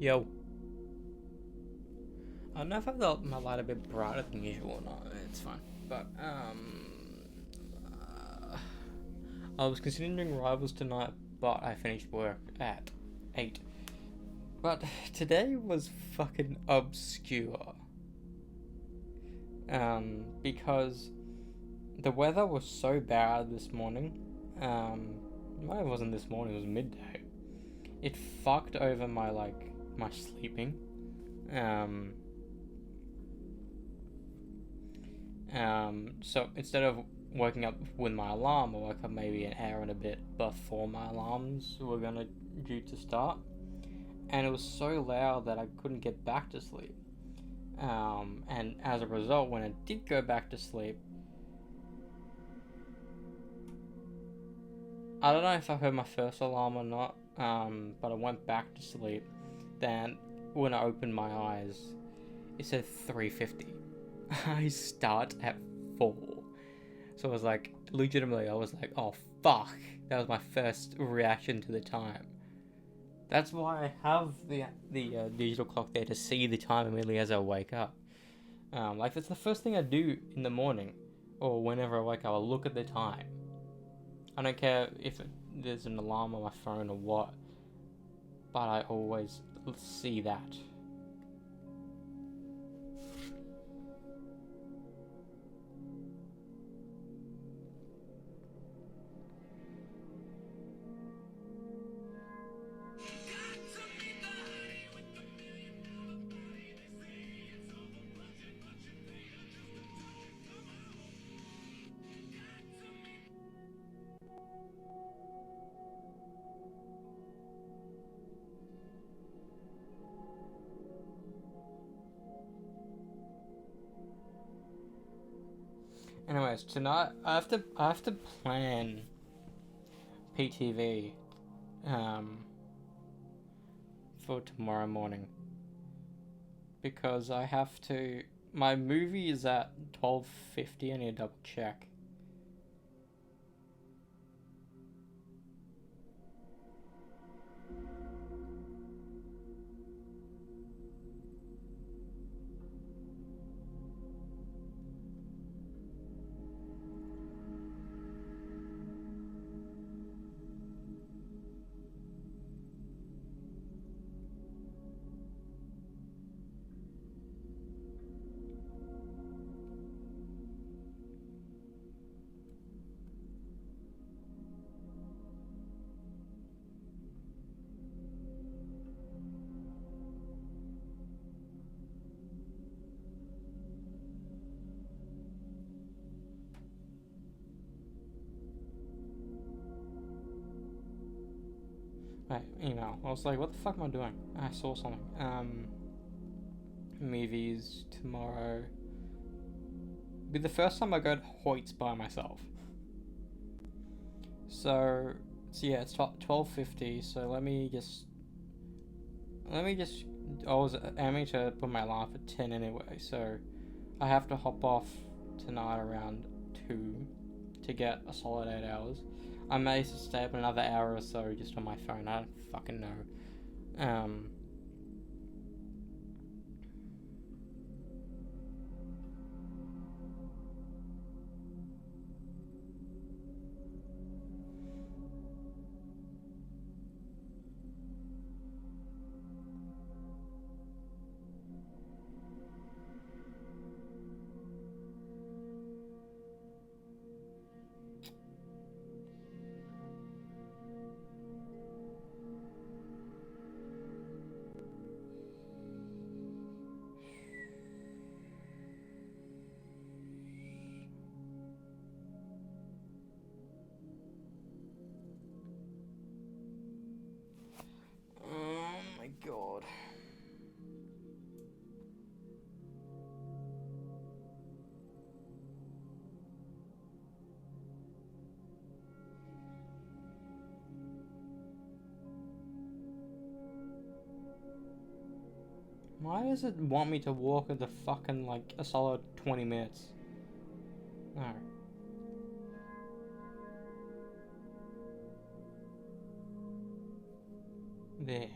Yo, I don't know if I've got my light a bit brighter than usual or not. It's fine, but I was considering doing Rivals tonight, but I finished work at 8. But today was fucking obscure. Because the weather was so bad this morning. Well, it wasn't this morning; it was midday. It fucked over my sleeping. Um, so instead of waking up with my alarm, I woke up maybe an hour and a bit before my alarms were due to start, and it was so loud that I couldn't get back to sleep. And as a result, when I did go back to sleep, I don't know if I heard my first alarm or not, but I went back to sleep. Then, when I opened my eyes, it said 3:50. I start at 4. So I was like, legitimately, I was like, oh fuck. That was my first reaction to the time. That's why I have the digital clock there to see the time immediately as I wake up. That's the first thing I do in the morning, or whenever I wake up. I look at the time. I don't care if there's an alarm on my phone or what, but I always see that. Anyways, tonight I have to plan PTV for tomorrow morning because I have to. My movie is at 12:50. I need to double check. Right, email. I was like, what the fuck am I doing? I saw something. Movies tomorrow. Be the first time I go to Hoyt's by myself. So yeah, it's 12:50. So let me just. I was aiming to put my alarm for 10 anyway. So I have to hop off tonight around 2 to get a solid 8 hours. I may stay up another hour or so just on my phone. I don't fucking know. Oh my god. Why does it want me to walk at the fucking a solid 20 minutes? No. There.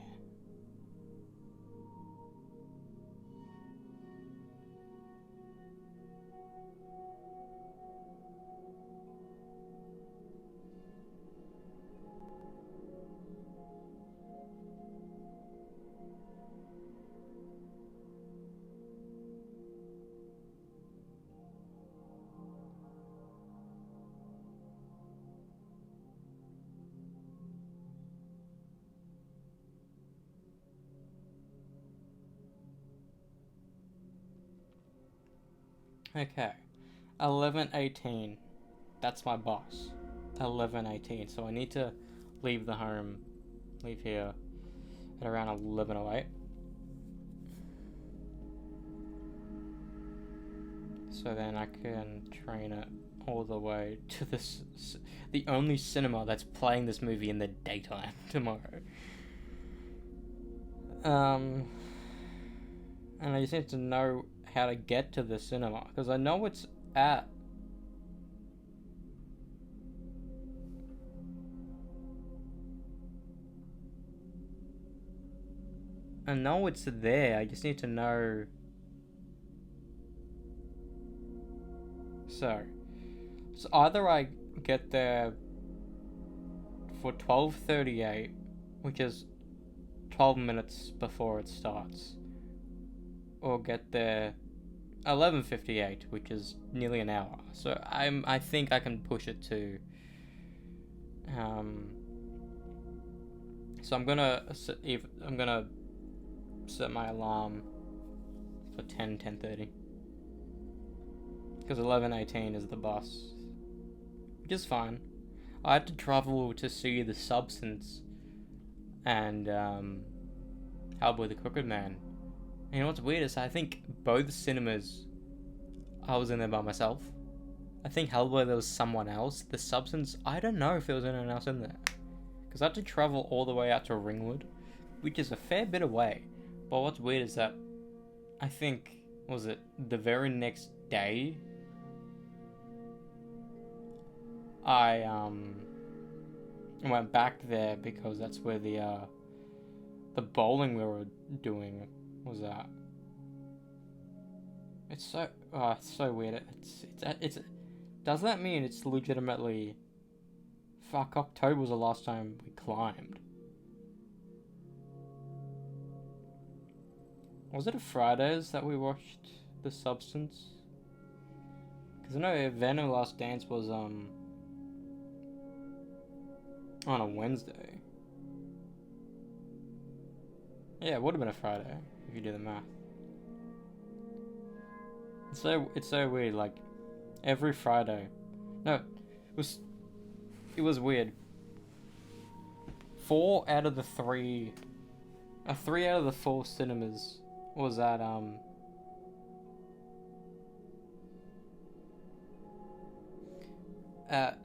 Okay. 11:18. That's my boss. 11:18. So I need to leave the home, leave here at around 11:08. So then I can train it all the way to the only cinema that's playing this movie in the daytime tomorrow. And I just need to know how to get to the cinema because I know it's at. I know it's there. I just need to know. So either I get there for 12:38, which is 12 minutes before it starts, or get there 11:58, which is nearly an hour. So I think I can push it to. So I'm gonna set my alarm for 10:30 because 11:18 is the bus, which is fine. I had to travel to see The Substance and Hellboy the Crooked Man. And you know what's weird is I think both cinemas I was in there by myself. I think Hellboy there was someone else. The Substance, I don't know if there was anyone else in there. Because I had to travel all the way out to Ringwood, which is a fair bit away. But what's weird is that I think, was it the very next day, I went back there because that's where the bowling we were doing was at. It's so weird. It's does that mean it's legitimately? Fuck, October was the last time we climbed. Was it a Fridays that we watched The Substance? Because I know Venom Last Dance was on a Wednesday. Yeah, it would have been a Friday if you do the math. It's so weird. Like every Friday, no, it was weird. 3 out of the 4 cinemas was at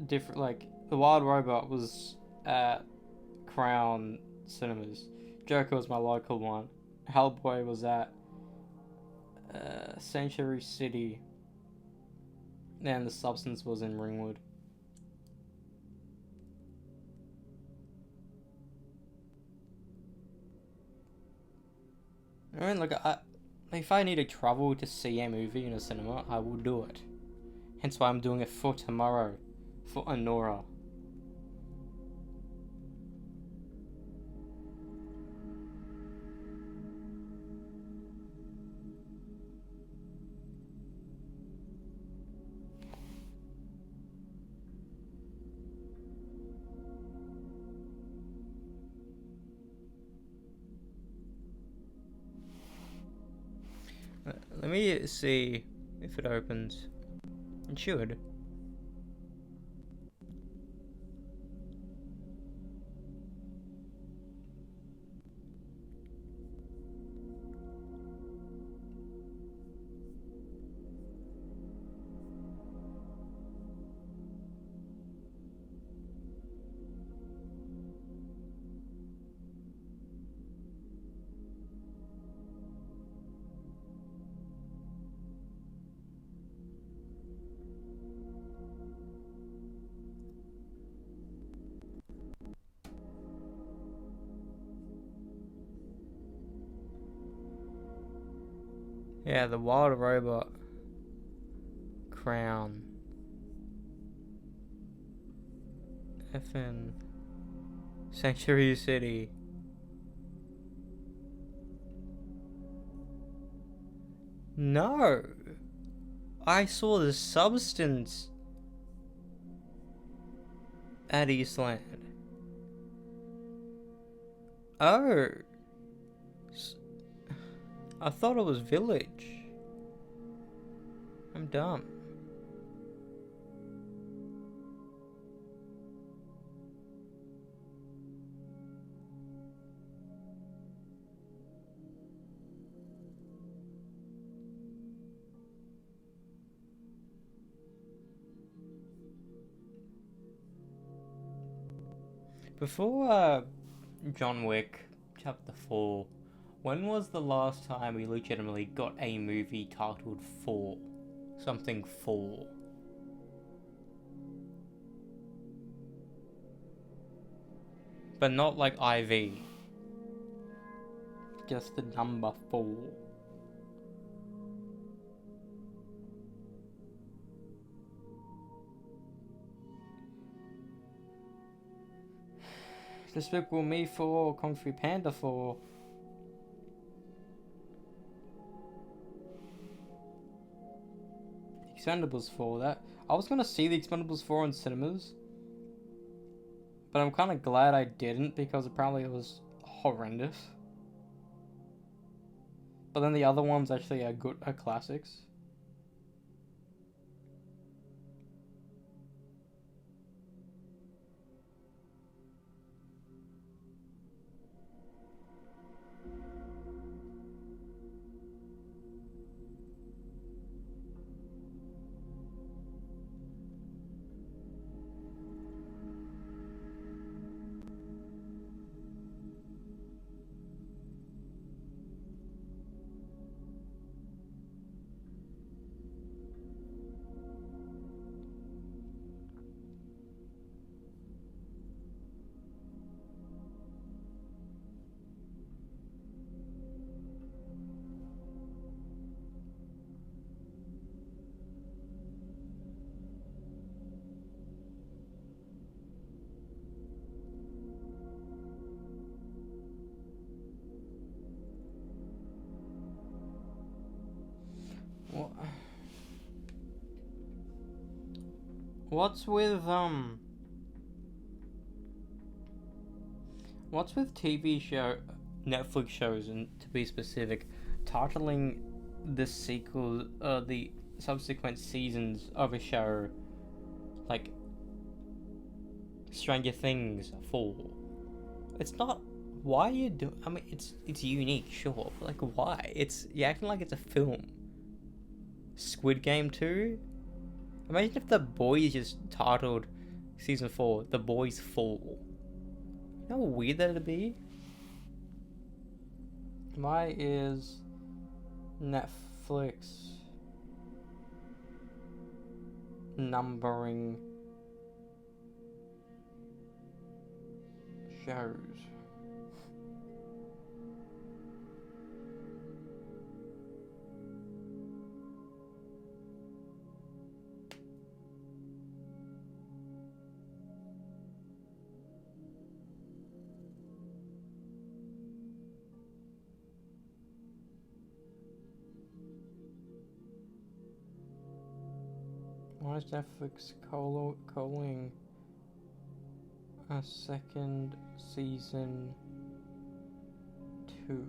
different, like the Wild Robot was at Crown Cinemas. Joker was my local one. Hellboy was at Century City. And The Substance was in Ringwood. I mean, like, if I need to travel to see a movie in a cinema, I will do it. Hence why I'm doing it for tomorrow, for Honora. Let me see if it opens. It should. Yeah, the Wild Robot Crown. FN Sanctuary City. No, I saw The Substance at Eastland. Oh, I thought it was Village. I'm dumb. Before John Wick Chapter 4, when was the last time we legitimately got a movie titled 4? Something 4. But not like IV. Just the number 4. Despicable Me 4, Kung Fu Panda 4. Expendables 4, that... I was gonna see the Expendables 4 in cinemas. But I'm kinda glad I didn't, because apparently it was horrendous. But then the other ones actually are good, are classics. What's with TV show, Netflix shows, and to be specific, titling the sequel, the subsequent seasons of a show, like Stranger Things 4? It's not. Why are you do? I mean, it's unique, sure, but like, why? You're acting like it's a film. Squid Game 2. Imagine if The Boys just titled season 4 The Boys Fall. You know how weird that'd be? Why is Netflix numbering shows? Why is Netflix calling a second season 2?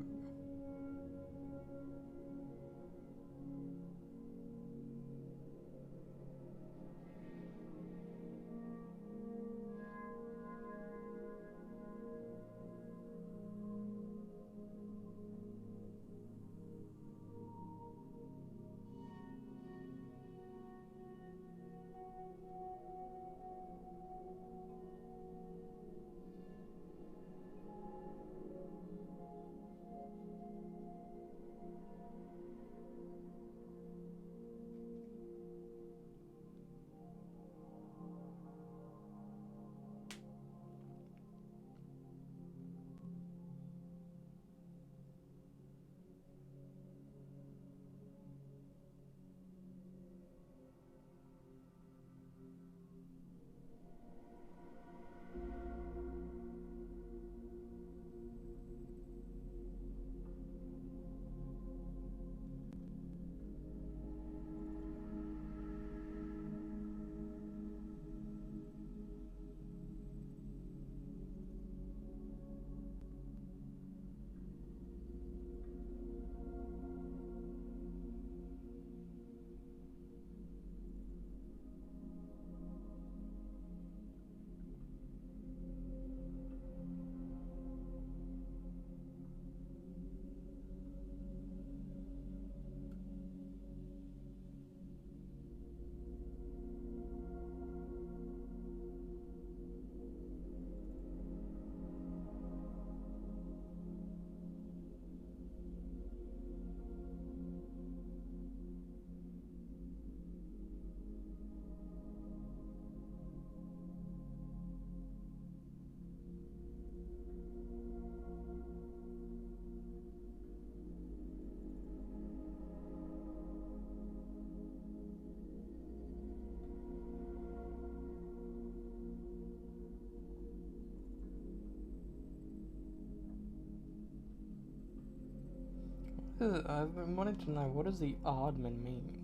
I've been wanting to know, what does the Aardman mean?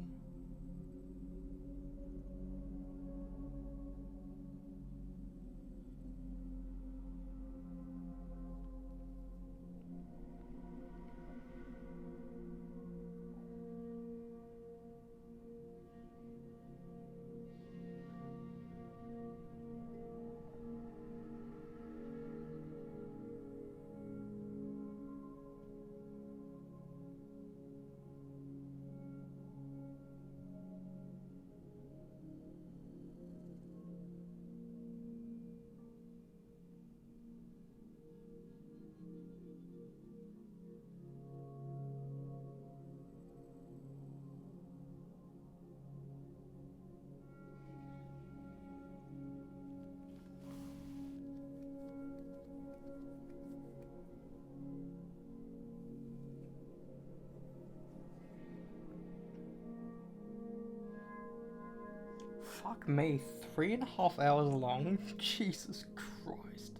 Fuck me, 3.5 hours long? Jesus Christ.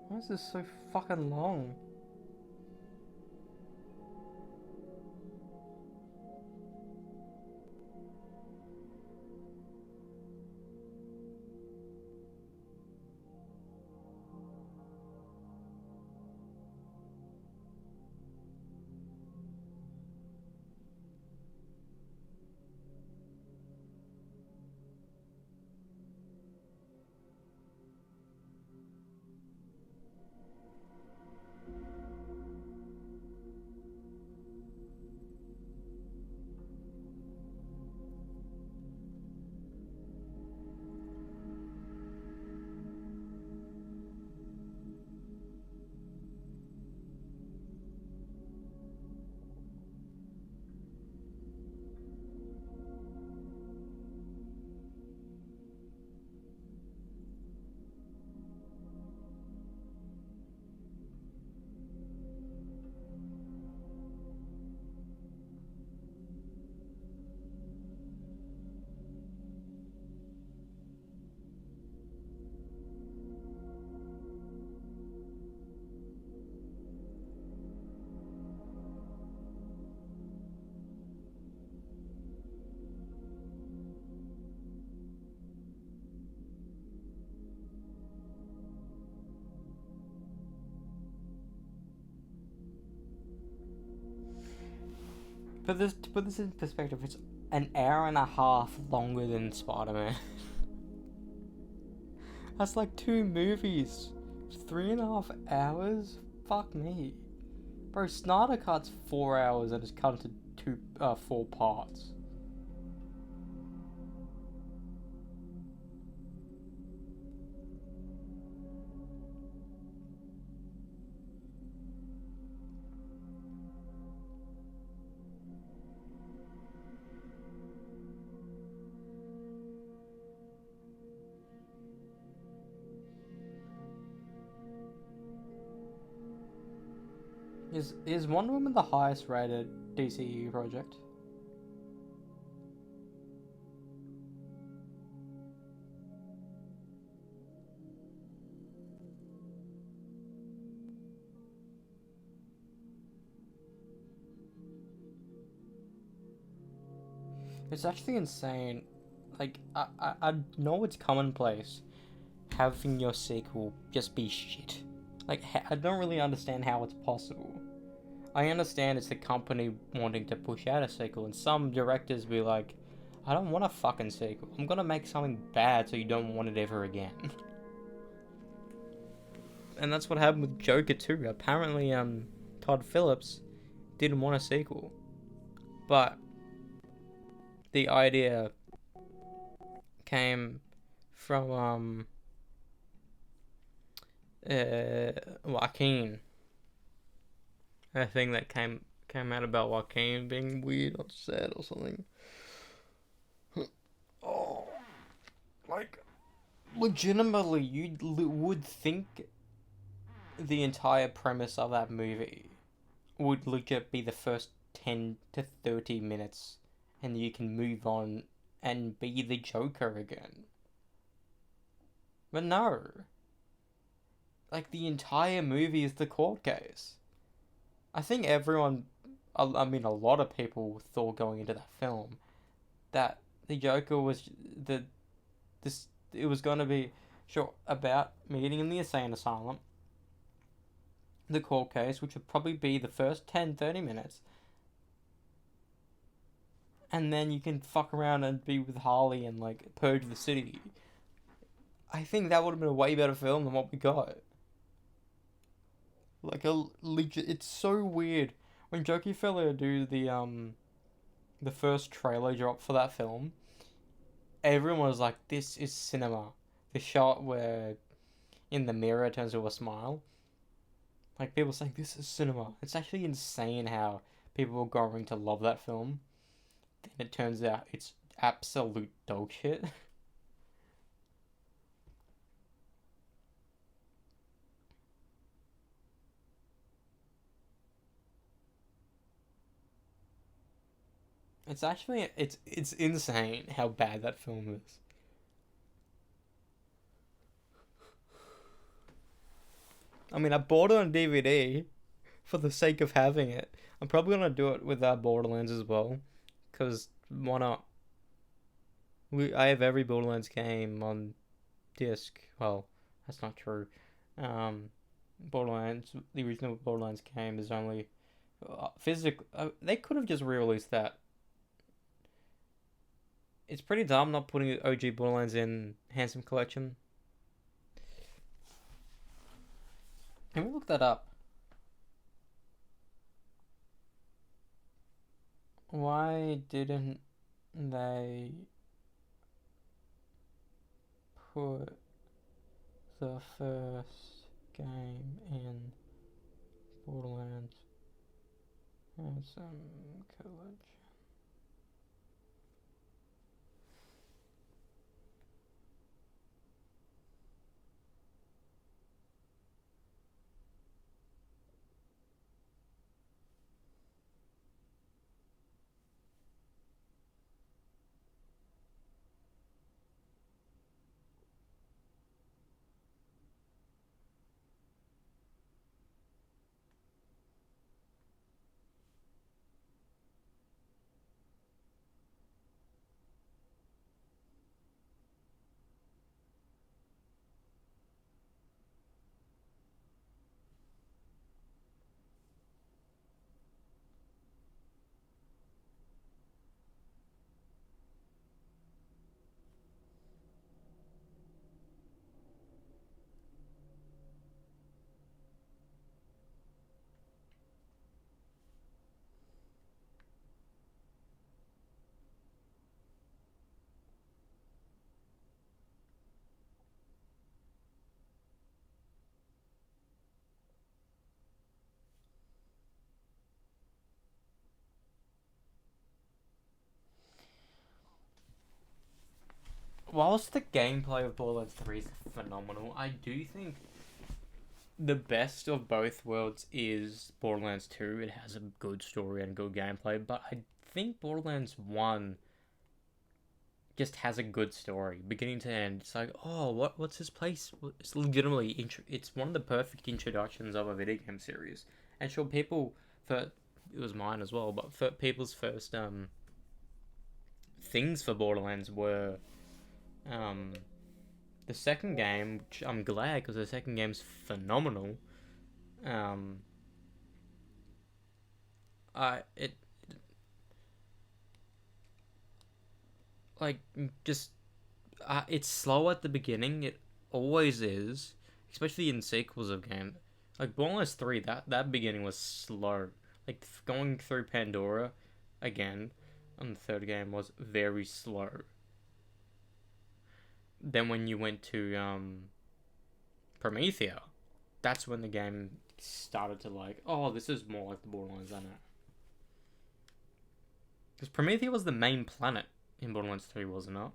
Why is this so fucking long? To put this in perspective, it's an hour and a half longer than Spider-Man. That's like 2 movies. 3.5 hours? Fuck me. Bro, Snyder Cut's 4 hours and it's cut into 4 parts. Is Wonder Woman the highest rated DCU project? It's actually insane. Like, I know it's commonplace having your sequel just be shit. Like, I don't really understand how it's possible. I understand it's the company wanting to push out a sequel, and some directors be like, I don't want a fucking sequel. I'm gonna make something bad so you don't want it ever again. And that's what happened with Joker too. Apparently, Todd Phillips didn't want a sequel. But the idea came from Joaquin. A thing that came out about Joaquin being weird or sad or something. Oh, like, legitimately, you would think the entire premise of that movie would legit be the first 10 to 30 minutes, and you can move on and be the Joker again. But no, like the entire movie is the court case. I think everyone, I mean, a lot of people thought going into that film that the Joker was the this it was going to be sure about meeting in the insane asylum, the court case, which would probably be the first 10-30 minutes, and then you can fuck around and be with Harley and like purge the city. I think that would have been a way better film than what we got. Like a legit, it's so weird when Jokey Fella do the first trailer drop for that film. Everyone was like, "This is cinema." The shot where in the mirror it turns to a smile. Like people saying, "This is cinema." It's actually insane how people are going to love that film. Then it turns out it's absolute dog shit. It's insane how bad that film is. I mean, I bought it on DVD for the sake of having it. I'm probably gonna do it with Borderlands as well, cause why not? I have every Borderlands game on disc. Well, that's not true. Um, the original Borderlands game is only physical. They could have just re-released that. It's pretty dumb not putting OG Borderlands in Handsome Collection. Can we look that up? Why didn't they put the first game in Borderlands Handsome Collection? Whilst the gameplay of Borderlands 3 is phenomenal, I do think the best of both worlds is Borderlands 2. It has a good story and good gameplay, but I think Borderlands 1 just has a good story, beginning to end. It's like, oh, what's this place? It's legitimately it's one of the perfect introductions of a video game series. And sure, for it was mine as well, but for people's first things for Borderlands were um the second game, which I'm glad because the second game's phenomenal. Um, I it like just it's slow at the beginning. It always is, especially in sequels of game. Like Borderlands 3, that beginning was slow. Like going through Pandora again on the third game was very slow. Then when you went to Promethea, that's when the game started to like, oh, this is more like the Borderlands I know. Because Promethea was the main planet in Borderlands 3, was it not?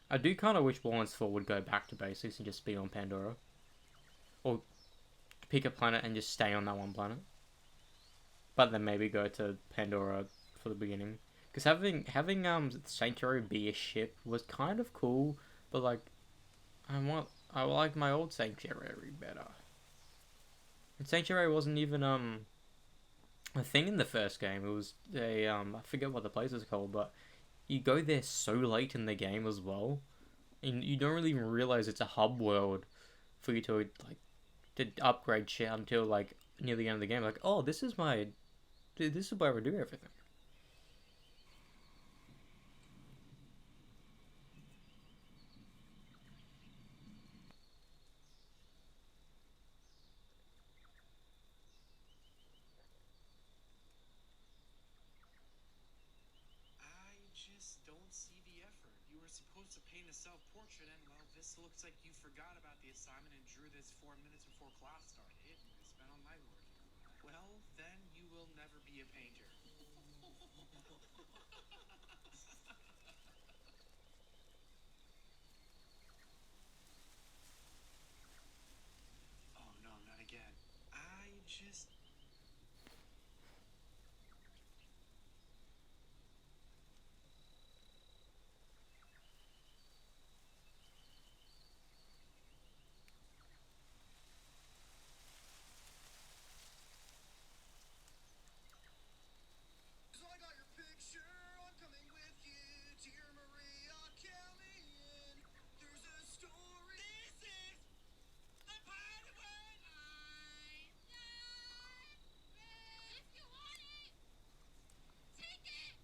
I do kind of wish Borderlands 4 would go back to basics and just be on Pandora. Or pick a planet and just stay on that one planet. But then maybe go to Pandora for the beginning. Because having Sanctuary be a ship was kind of cool, but like I like my old Sanctuary better. And Sanctuary wasn't even a thing in the first game. It was a I forget what the place is called, but you go there so late in the game as well, and you don't really even realize it's a hub world for you to like to upgrade shit until like near the end of the game. Like, oh, this is where we do everything. I just don't see the effort. You were supposed to paint a self-portrait and, well, this looks like you forgot about the assignment and drew this 4 minutes before class started and spent all night working on that. Well, then you will never be a painter. Oh, no, not again. I just... So I got your picture, I'm coming with you. Dear Maria, count me in. There's a story. This is the part when I die. If you want it, take it.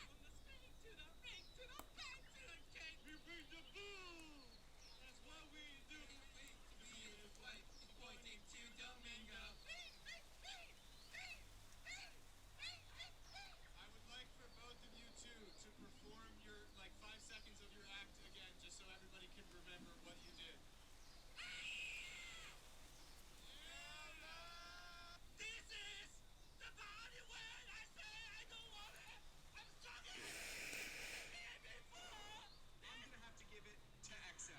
From the spinning to the ring to the back to the cake, we bring the boom. That's what we do. Wait to be his wife, pointing to Domingo. I would like for both of you to perform your like 5 seconds of your act again, just so everybody can remember what you did. This is the body when I say I don't want it. I'm struggling. I'm gonna have to give it to XX.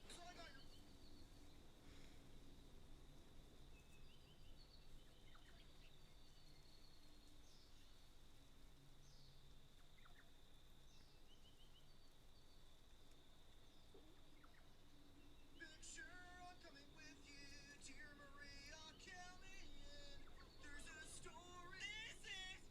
So I got your picture. I'm coming with you, dear Maria. Count me in. There's a story. This is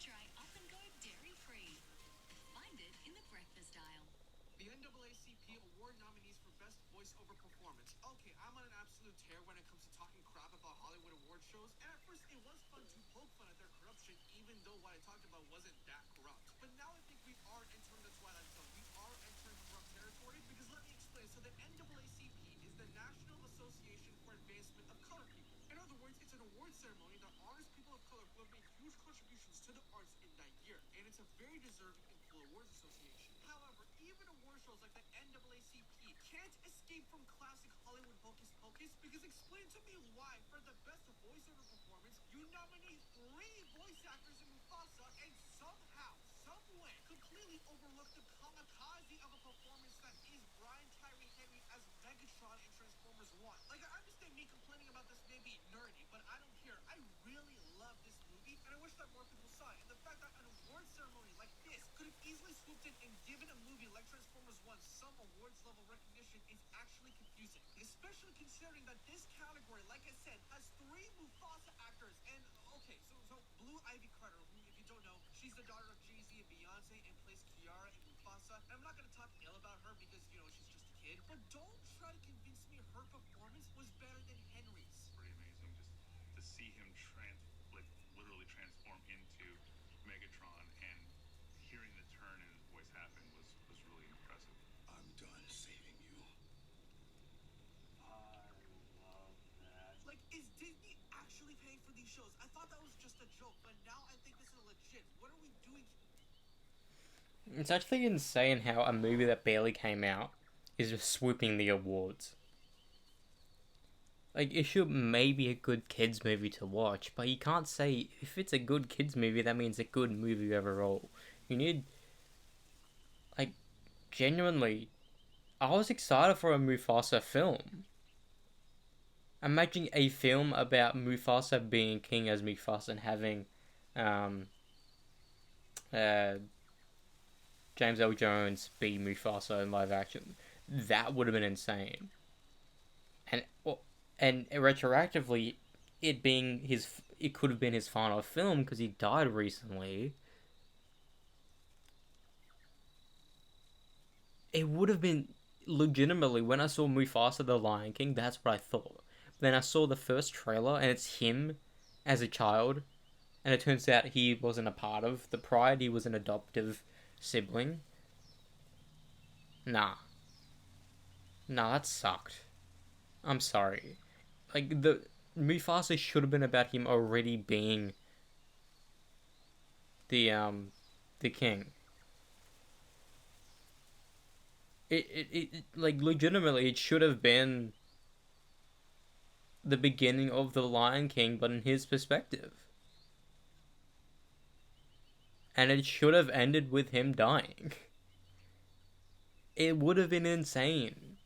Try Up and Go dairy free. Find it in the breakfast aisle. the NAACP award nominees for Best Voiceover Performance. Okay, I'm on an absolute tear when it comes to talking crap about Hollywood award shows, and at first it was fun to poke fun at their corruption, even though what I talked about wasn't that corrupt. But now I think we are entering the Twilight Zone. We are entering corrupt territory, because let me explain. So the NAACP is the National Association for Advancement of Color People. In other words, it's an award ceremony that honors people of color who have made huge contributions to the arts in that year, and it's a very deserving and cool awards association. However, even award shows like the NAACP can't escape from classic Hollywood hocus pocus, because explain to me why, for the best voiceover performance, you nominate 3 voice actors in Mufasa and somehow, someway, completely overlook the kamikaze of a performance that is Brian Tyree Henry as Megatron in Transformers 1. Like, I understand me complaining about this may be nerdy, but I don't care. I really love this movie, and I wish that more people saw it. And the fact that an award ceremony like this could have easily swooped in and given a movie like Transformers 1 some awards level recognition is actually confusing. Especially considering that this category, like I said, has 3 Mufasa actors. And okay, so Blue Ivy Carter, who, if you don't know, she's the daughter of Jay-Z and Beyonce and plays Kiara in Mufasa. And I'm not gonna talk ill about her because, you know, she's just a kid. But don't try to convince me her performance was better than Henry's. Pretty amazing just to see him like literally transform into Megatron, and hearing the turn in his voice happen was really impressive. I'm done saving you. I love that. Like, is Disney actually paying for these shows? I thought that was just a joke, but now I think this is legit. What are we doing? It's actually insane how a movie that barely came out is just swooping the awards. Like, it should maybe a good kids movie to watch, but you can't say if it's a good kids movie that means a good movie overall. You need, like, genuinely. I was excited for a Mufasa film. Imagine a film about Mufasa being king as Mufasa and having, um, uh, James L. Jones be Mufasa in live action. That would have been insane. And well, and retroactively, it could have been his final film because he died recently. It would have been legitimately when I saw Mufasa the Lion King. That's what I thought. Then I saw the first trailer and it's him as a child, and it turns out he wasn't a part of the Pride. He was an adoptive sibling. Nah, nah, that sucked. I'm sorry. Like the Mufasa should have been about him already being the the king. It like legitimately it should have been the beginning of the Lion King, but in his perspective, and it should have ended with him dying. It would have been insane.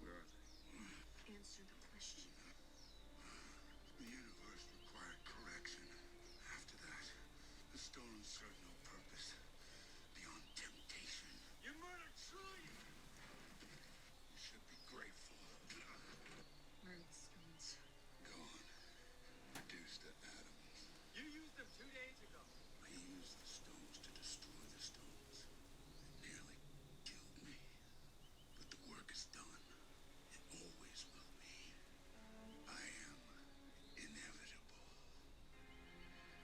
Where are they? Answer the question. The universe required correction. After that, the stones serve no purpose beyond temptation. You murdered trillions! You should be grateful. Where are the stones? Gone. Reduced to atoms. You used them 2 days ago. I used the stones to destroy the stones. It nearly killed me. But the work is done. It always will be. I am inevitable.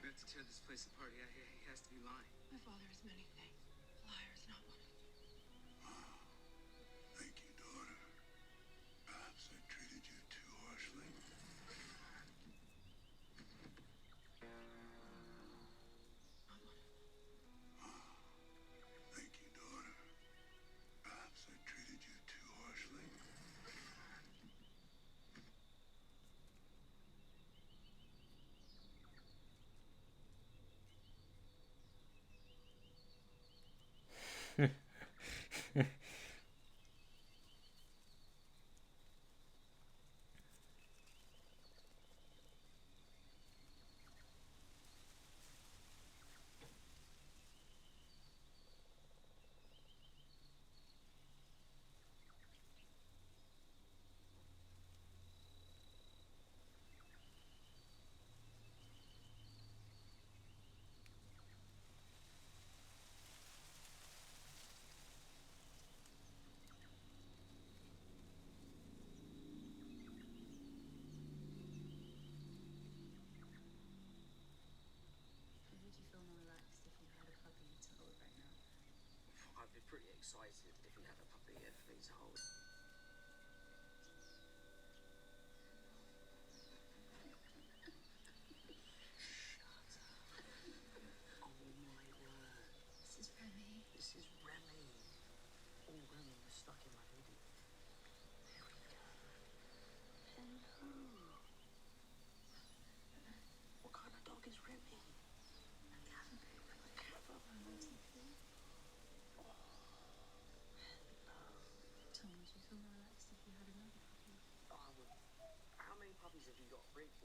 We have to tear this place apart. He has to be lying. My father is many things. A liar is not one of them. Thank you, daughter. Perhaps I treated you too harshly. Not one of them. Thank you, daughter. Perhaps I treated you too harshly.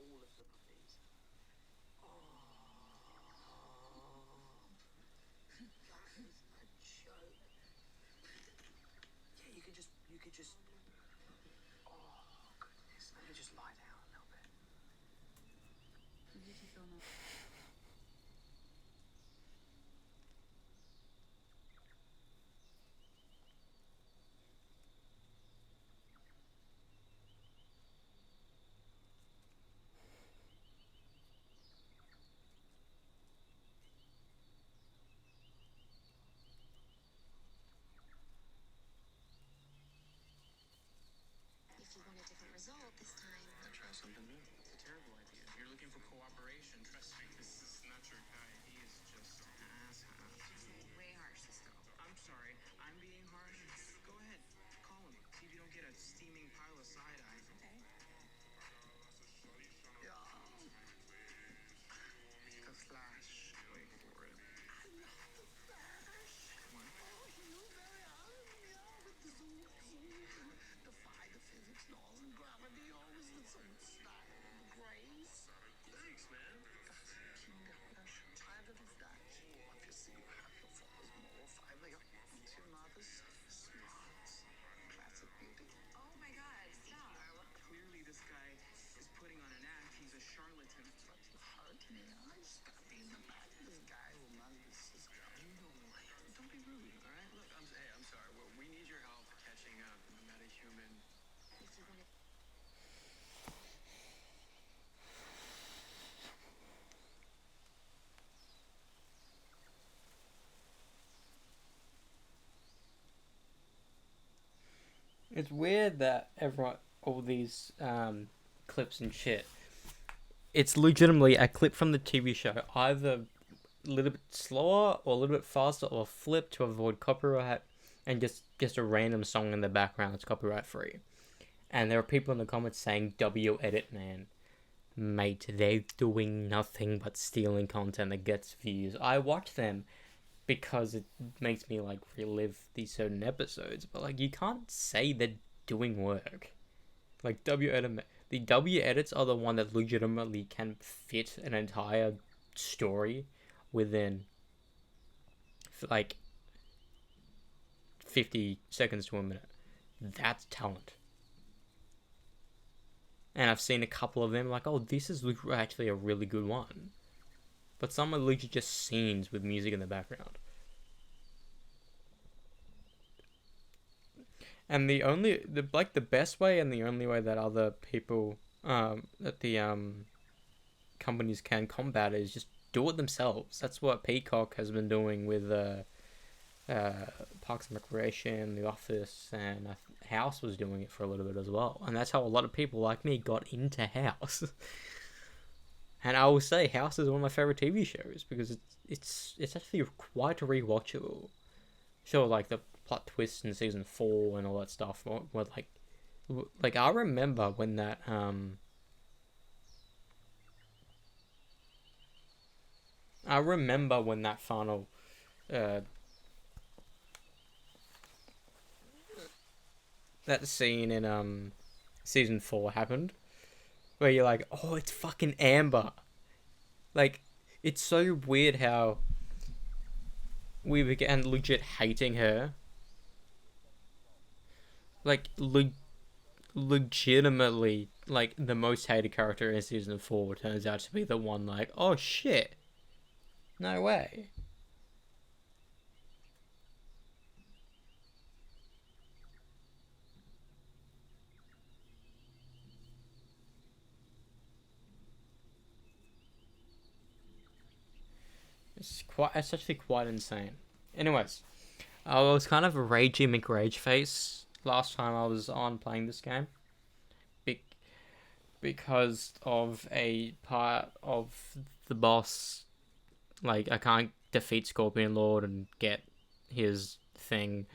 all of the puppies. That is a joke. Yeah, you could just. Oh goodness, let me just lie down a little bit. If you want a different result this time. Try something new. It's a terrible idea. You're looking for cooperation. Trust me, this is not your guy. He is just an asshole. Way harsh, Cisco. I'm sorry. I'm being harsh. Go ahead. Call him. See if you don't get a steaming pile of side eye. Okay. The Flash. Wait for it. Come on. Defy the physics laws and gravity always with so much style and grace. Thanks, man. Tired of the Flash. Obviously, you have your father's moral fiber. It's your mother's smarts. Classic beauty. Oh my god, stop. Clearly, this guy is putting on an act. He's a charlatan. But you hurt me. I stabbed me in the back. This guy will not be Cisco. You know why? Don't be rude, all right? Look, I'm sorry. We need your help catching up. I'm not a human. If you want to. It's weird that all these clips and shit, it's legitimately a clip from the TV show, either a little bit slower or a little bit faster or flipped to avoid copyright, and just a random song in the background that's copyright free. And there are people in the comments saying, W edit, man. Mate, they're doing nothing but stealing content that gets views. I watch them because it makes me like relive these certain episodes, but like you can't say they're doing work. Like the W edits are the one that legitimately can fit an entire story within like 50 seconds to a minute. That's talent. And I've seen a couple of them like, oh, this is actually a really good one. But some are literally just scenes with music in the background. And the best way and the only way that other people, that the companies can combat it is just do it themselves. That's what Peacock has been doing with Parks and Recreation, The Office, and House was doing it for a little bit as well. And that's how a lot of people like me got into House. And I will say House is one of my favorite TV shows because it's actually quite rewatchable. Sure, like the plot twists in season 4 and all that stuff were like I remember when that final that scene in season 4 happened where you're like, oh, it's fucking Amber. Like, it's so weird how we began legit hating her. Like, legitimately, like, the most hated character in season 4 turns out to be the one, like, oh shit. No way. It's actually quite insane. Anyways, I was kind of a ragey McRage face last time I was on playing this game. Because of a part of the boss, like, I can't defeat Scorpion Lord and get his thing.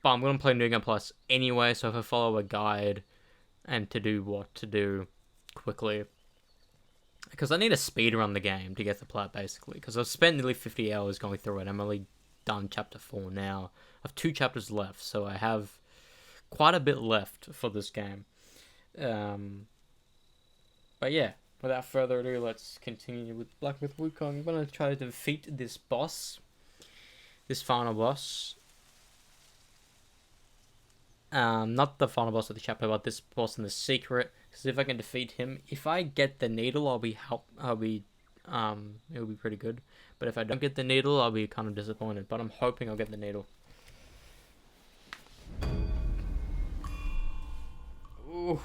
But I'm going to play New Game Plus anyway, so if I follow a guide and to do what to do quickly. Because I need to speedrun the game to get the plat, basically. Because I've spent nearly 50 hours going through it. I'm only done chapter 4 now. I have 2 chapters left, so I have quite a bit left for this game. But yeah, without further ado, let's continue with Black Myth Wukong. I'm gonna try to defeat this boss, this final boss. Not the final boss of the chapter, but this boss in the secret. Because if I can defeat him, if I get the needle, it'll be pretty good. But if I don't get the needle, I'll be kind of disappointed. But I'm hoping I'll get the needle. Ooh.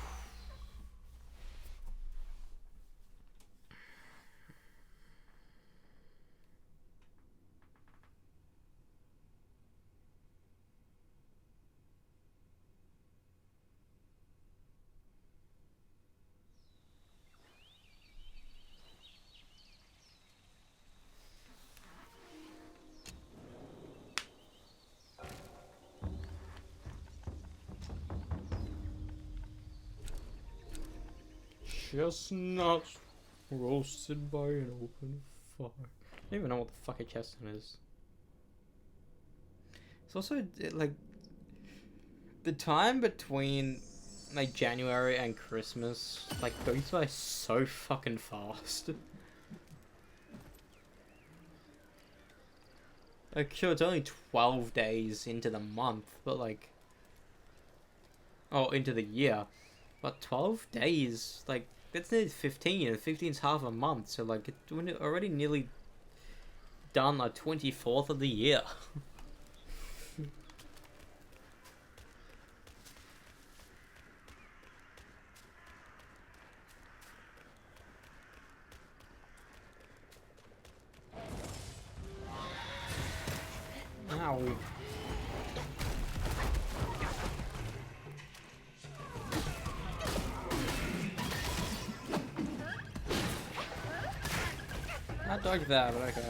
Chestnuts roasted by an open fire. I don't even know what the fuck a chestnut is. It's also like the time between like January and Christmas like goes by so fucking fast. Like sure, it's only 12 days into the month, but like into the year. But 12 days, like, that's nearly 15, and 15's half a month, so, like, it's already nearly done, like, 24th of the year. Ow. I dodged that, but okay.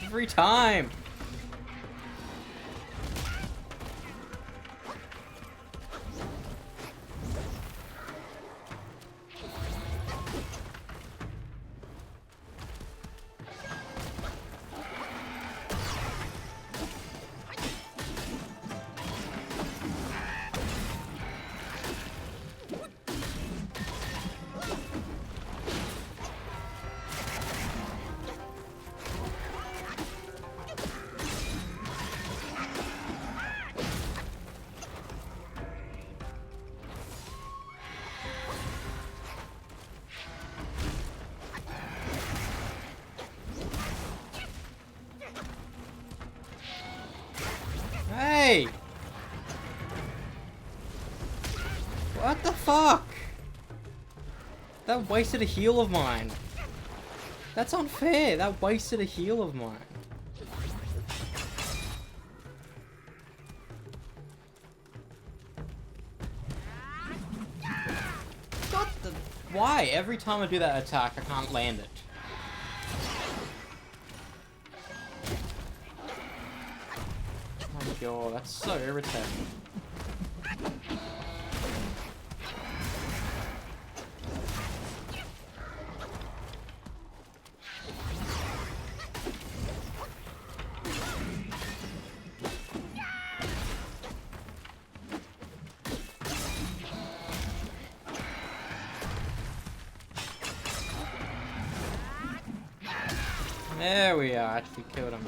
Every time! Hey! What the fuck? That wasted a heal of mine. That's unfair. That wasted a heal of mine. What the? Why? Every time I do that attack, I can't land it. Oh my god, that's so irritating. There we are, actually killed him.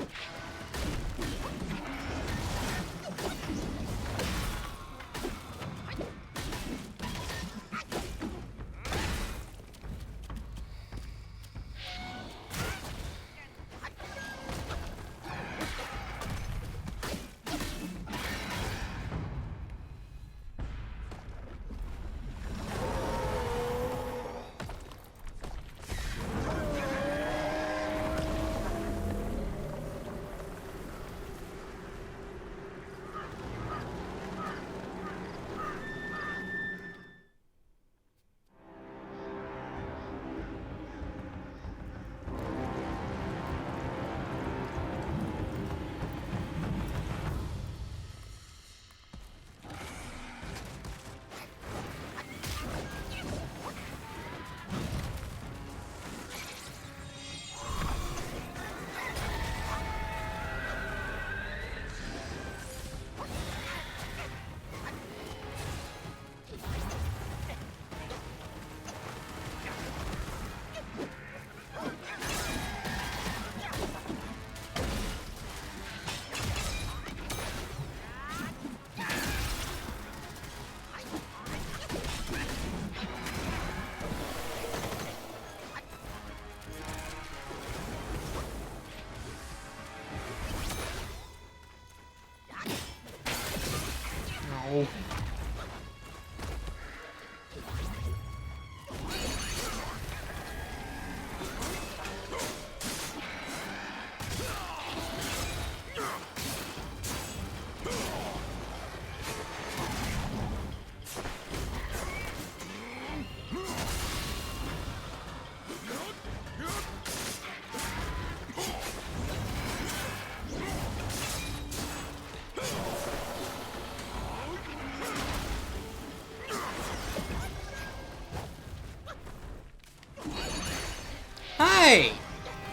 way!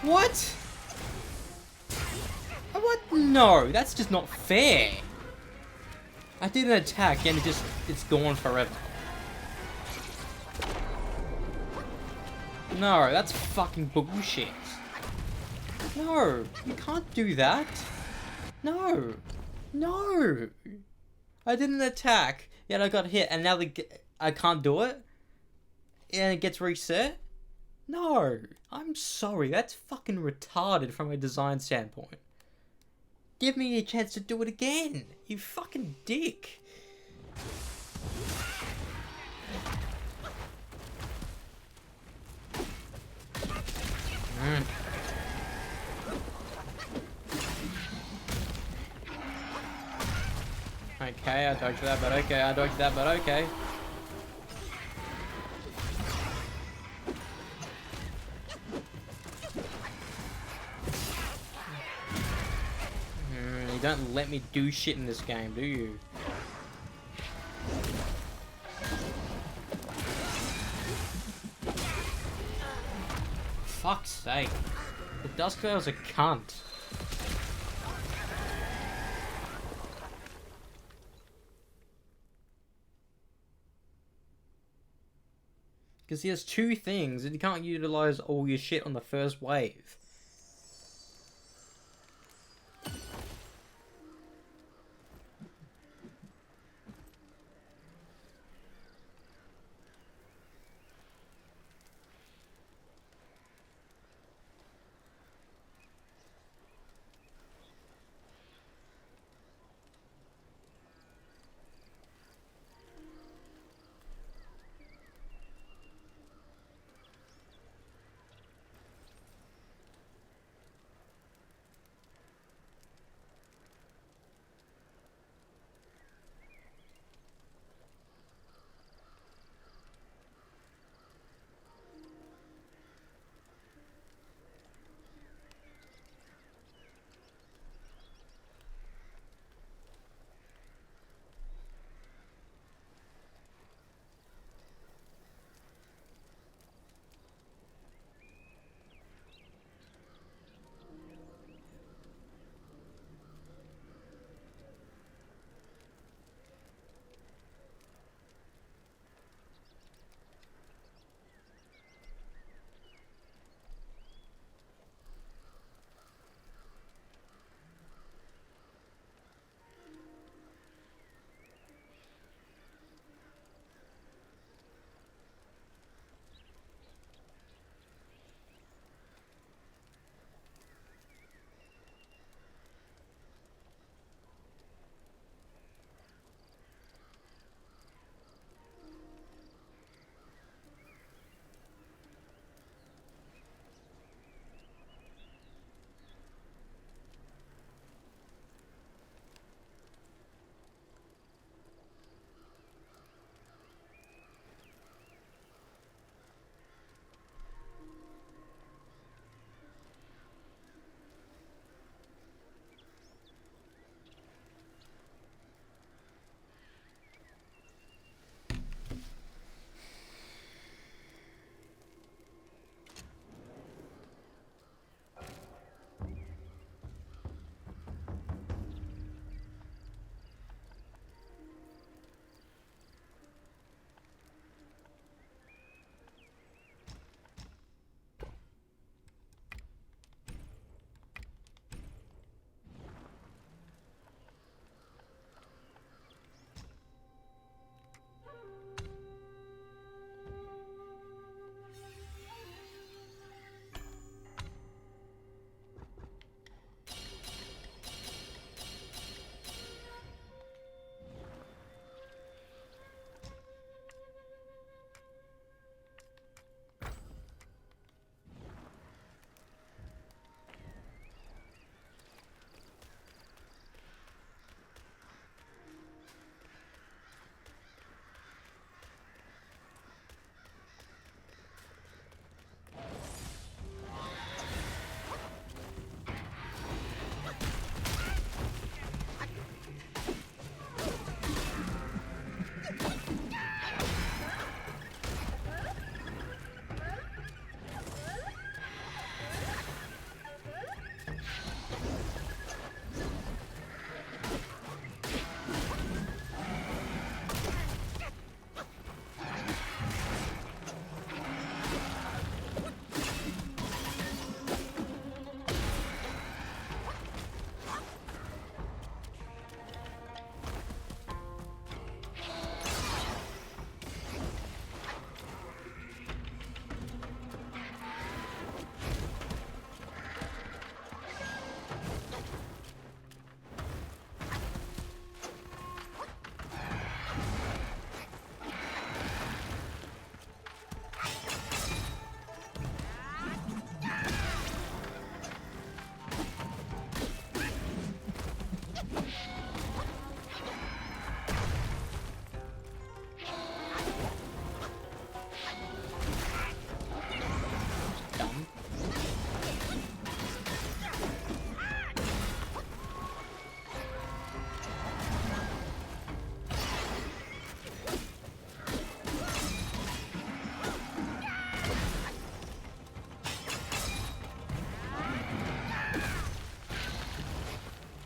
What? What? No, that's just not fair. I did an attack and it's gone forever. No, that's fucking bullshit. No, you can't do that. No. No. I did an attack, yet I got hit, and now I can't do it? And it gets reset? No. I'm sorry, that's fucking retarded from a design standpoint. Give me a chance to do it again, you fucking dick. Okay, I dodged that, but okay, I dodged that, but okay. You don't let me do shit in this game, do you? Fuck's sake. The Dusk Girl's a cunt. Because he has two things and you can't utilize all your shit on the first wave.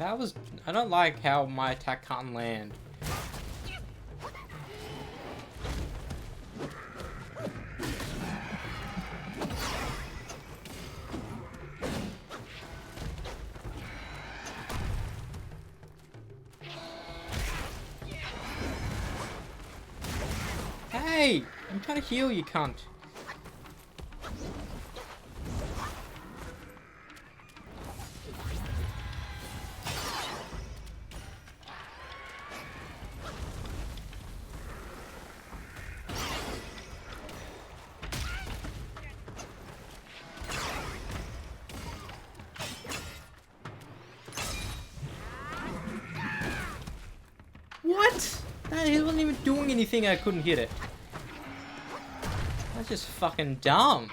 That was... I don't like how my attack can't land. Hey! I'm trying to heal you, cunt. What? He wasn't even doing anything, I couldn't hit it. That's just fucking dumb.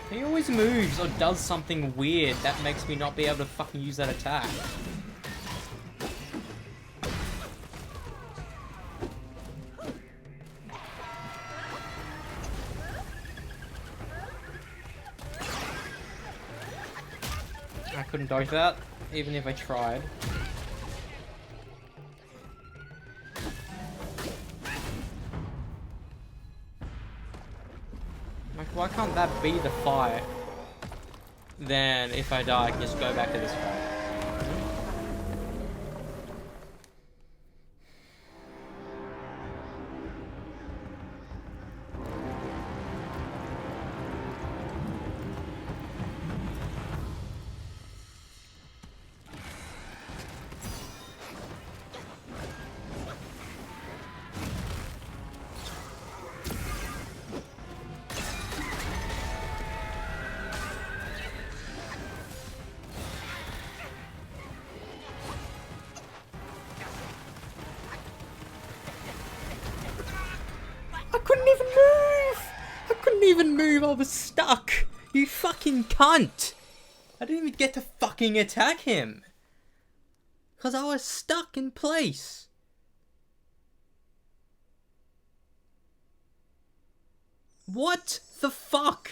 He always moves or does something weird that makes me not be able to fucking use that attack. I couldn't dodge that, even if I tried. Like, why can't that be the fight? Then, if I die, I can just go back to this fight. I couldn't even move! I couldn't even move, I was stuck! You fucking cunt! I didn't even get to fucking attack him! Because I was stuck in place! What the fuck?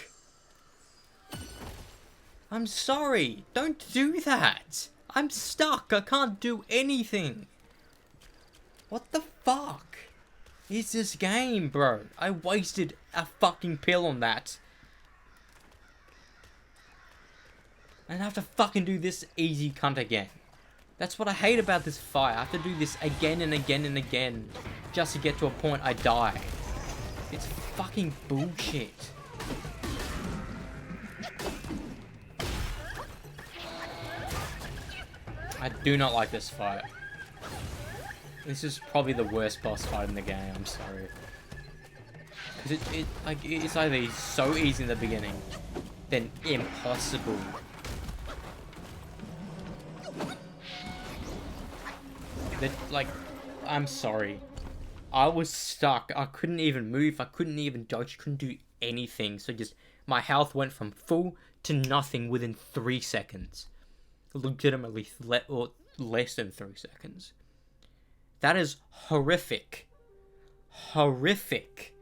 I'm sorry, don't do that! I'm stuck, I can't do anything! What the fuck? Is this game, bro? I wasted a fucking pill on that. And I have to fucking do this easy cunt again. That's what I hate about this fight. I have to do this again and again and again just to get to a point I die. It's fucking bullshit. I do not like this fight. This is probably the worst boss fight in the game, I'm sorry. Because it's either so easy in the beginning, then impossible. That, like, I'm sorry. I was stuck. I couldn't even move. I couldn't even dodge. Couldn't do anything. So just, my health went from full to nothing within 3 seconds. Legitimately, less than 3 seconds. That is horrific. Horrific.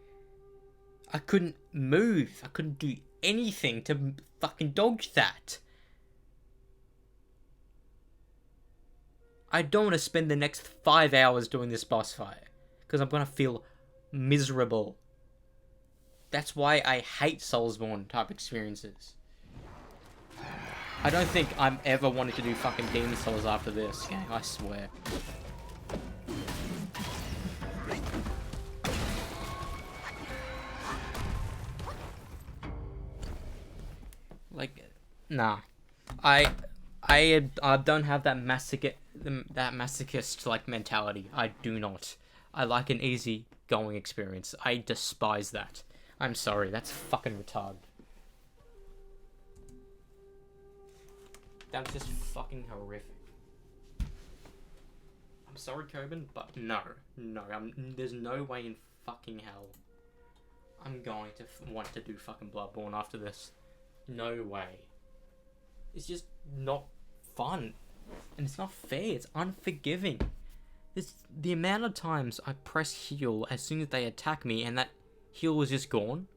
I couldn't move. I couldn't do anything to fucking dodge that. I don't want to spend the next 5 hours doing this boss fight. Because I'm going to feel miserable. That's why I hate Soulsborne type experiences. I don't think I'm ever wanting to do fucking Demon Souls after this game, I swear. Like, nah. I don't have that masochist like mentality. I do not. I like an easy going experience. I despise that. I'm sorry, that's fucking retarded. That was just fucking horrific. I'm sorry, Coben, but no, there's no way in fucking hell I'm going to want to do fucking Bloodborne after this. No way. It's just not fun, and it's not fair. It's unforgiving. The amount of times I press heal as soon as they attack me, and that heal is just gone,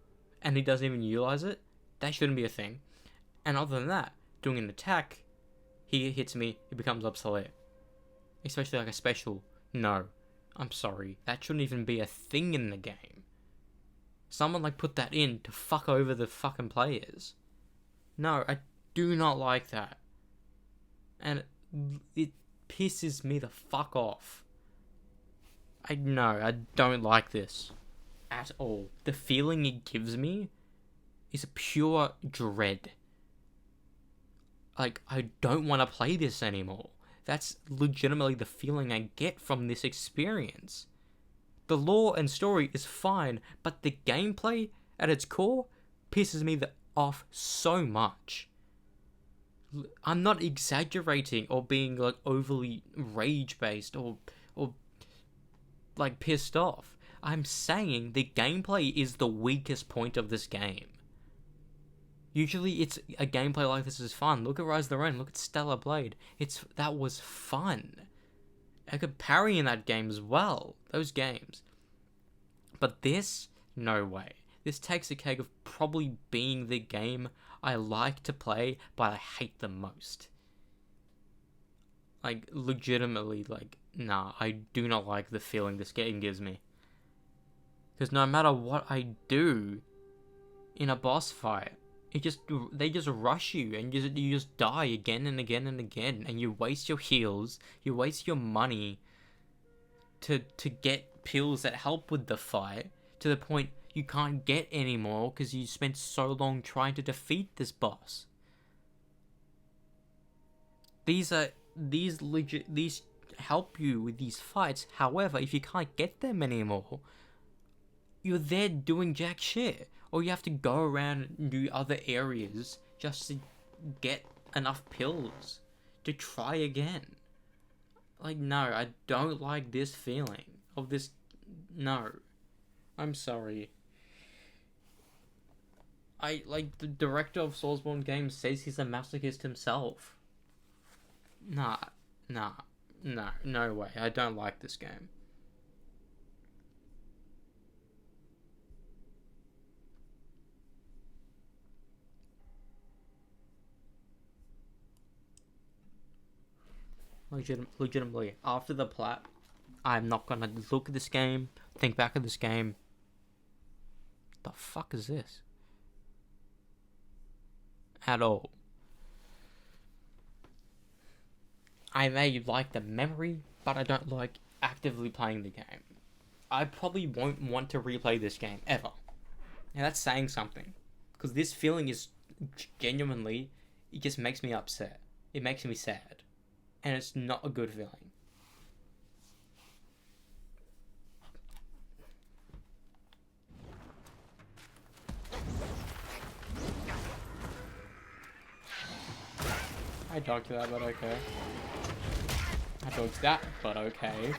and he doesn't even utilize it. That shouldn't be a thing. And other than that, doing an attack, he hits me, it becomes obsolete. Especially like a special. No, I'm sorry. That shouldn't even be a thing in the game. Someone like put that in to fuck over the fucking players. No, I do not like that. And it pisses me the fuck off. I don't like this at all. The feeling it gives me is pure dread. Like, I don't want to play this anymore. That's legitimately the feeling I get from this experience. The lore and story is fine, but the gameplay at its core pisses me off so much. I'm not exaggerating or being like overly rage-based or like pissed off. I'm saying the gameplay is the weakest point of this game. Usually it's a gameplay like this is fun. Look at Rise of the Realm, look at Stellar Blade. That was fun. I could parry in that game as well. Those games. But this, no way. This takes the cake of probably being the game I like to play, but I hate the most. Like, legitimately, like, nah, I do not like the feeling this game gives me. Because no matter what I do in a boss fight, they just rush you, and you just die again and again and again, and you waste your heals, you waste your money to get pills that help with the fight, to the point you can't get anymore because you spent so long trying to defeat this boss. These help you with these fights. However, if you can't get them anymore, you're there doing jack shit. Or you have to go around and do other areas just to get enough pills to try again. Like, no, I don't like this feeling of this. No. I'm sorry. The director of Soulsborne games says he's a masochist himself. No way. I don't like this game. Legitimately, after the plat, I'm not gonna look at this game, think back at this game. The fuck is this? At all. I may like the memory, but I don't like actively playing the game. I probably won't want to replay this game, ever. And that's saying something. Because this feeling is genuinely, it just makes me upset. It makes me sad. And it's not a good feeling. I dodged that, but okay. I dodged that, but okay.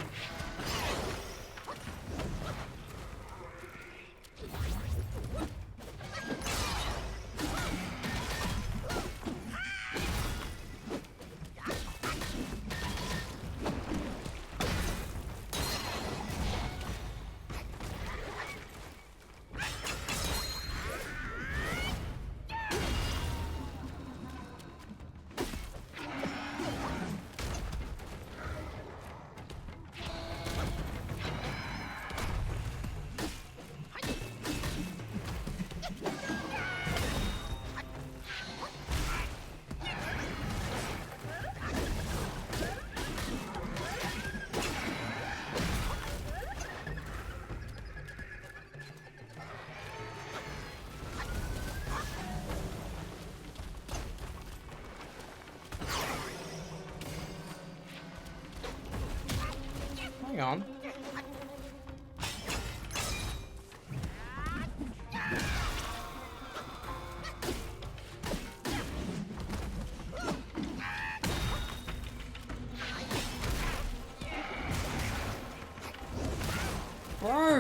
Hang on.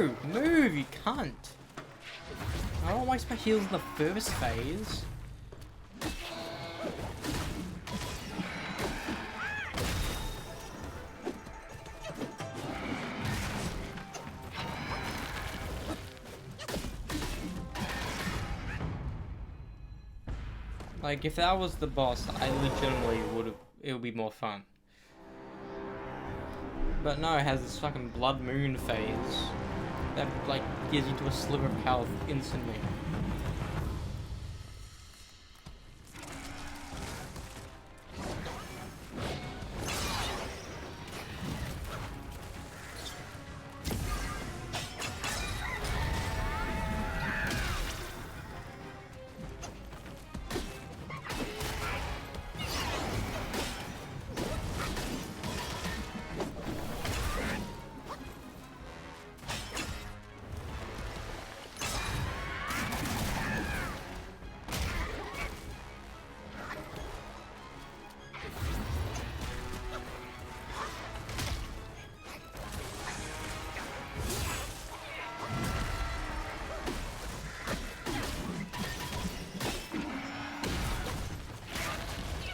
No! Move, you cunt! I don't waste my heals in the first phase. Like, if that was the boss, I legitimately would've... it would be more fun. But no, it has this fucking blood moon phase that, like, gives you to a sliver of health instantly.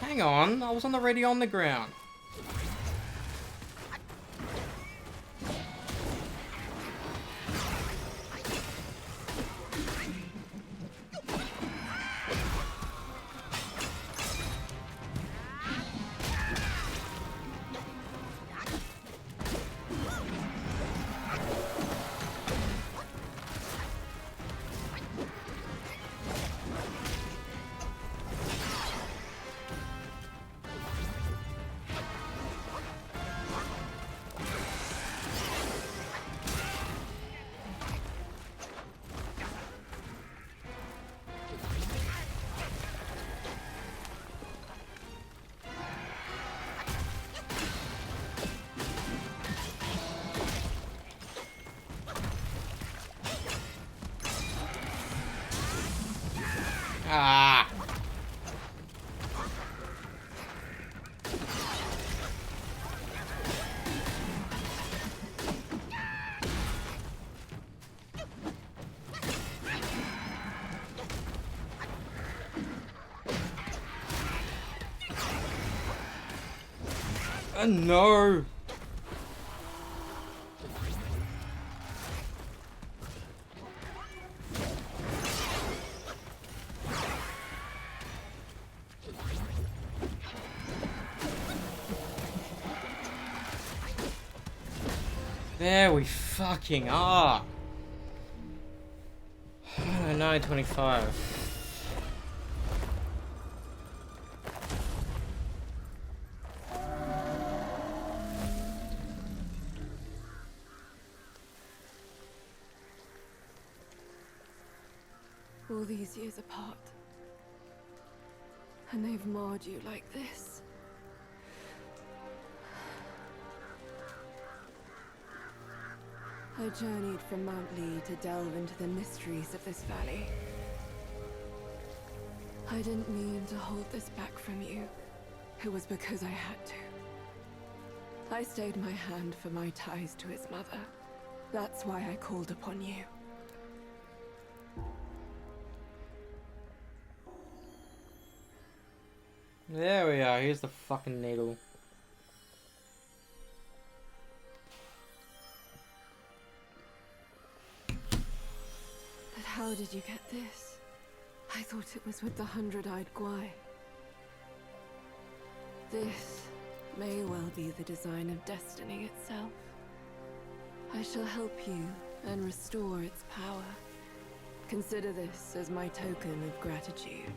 Hang on, I was already on the ground. Ah! No! There we fucking are. 9:25. All these years apart. And they've marred you like this. I journeyed from Mount Lee to delve into the mysteries of this valley. I didn't mean to hold this back from you. It was because I had to. I stayed my hand for my ties to his mother. That's why I called upon you. There we are, here's the fucking needle. But how did you get this? I thought it was with the 100-eyed Guai. This may well be the design of destiny itself. I shall help you and restore its power. Consider this as my token of gratitude.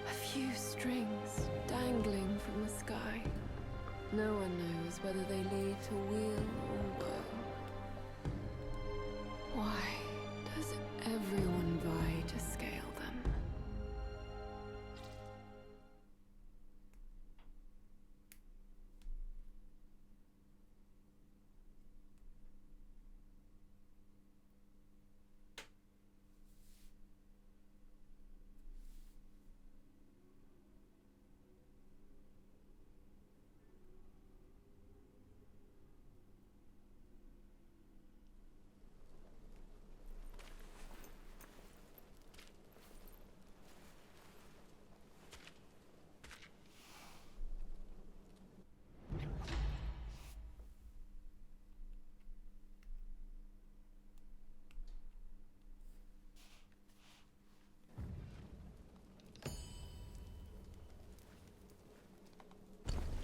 A few strings dangling from the sky. No one knows whether they lead to weal or woe. Why does everyone vie to scale them?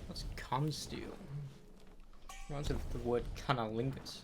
What's consteal? Reminds me of the word cunnilingus.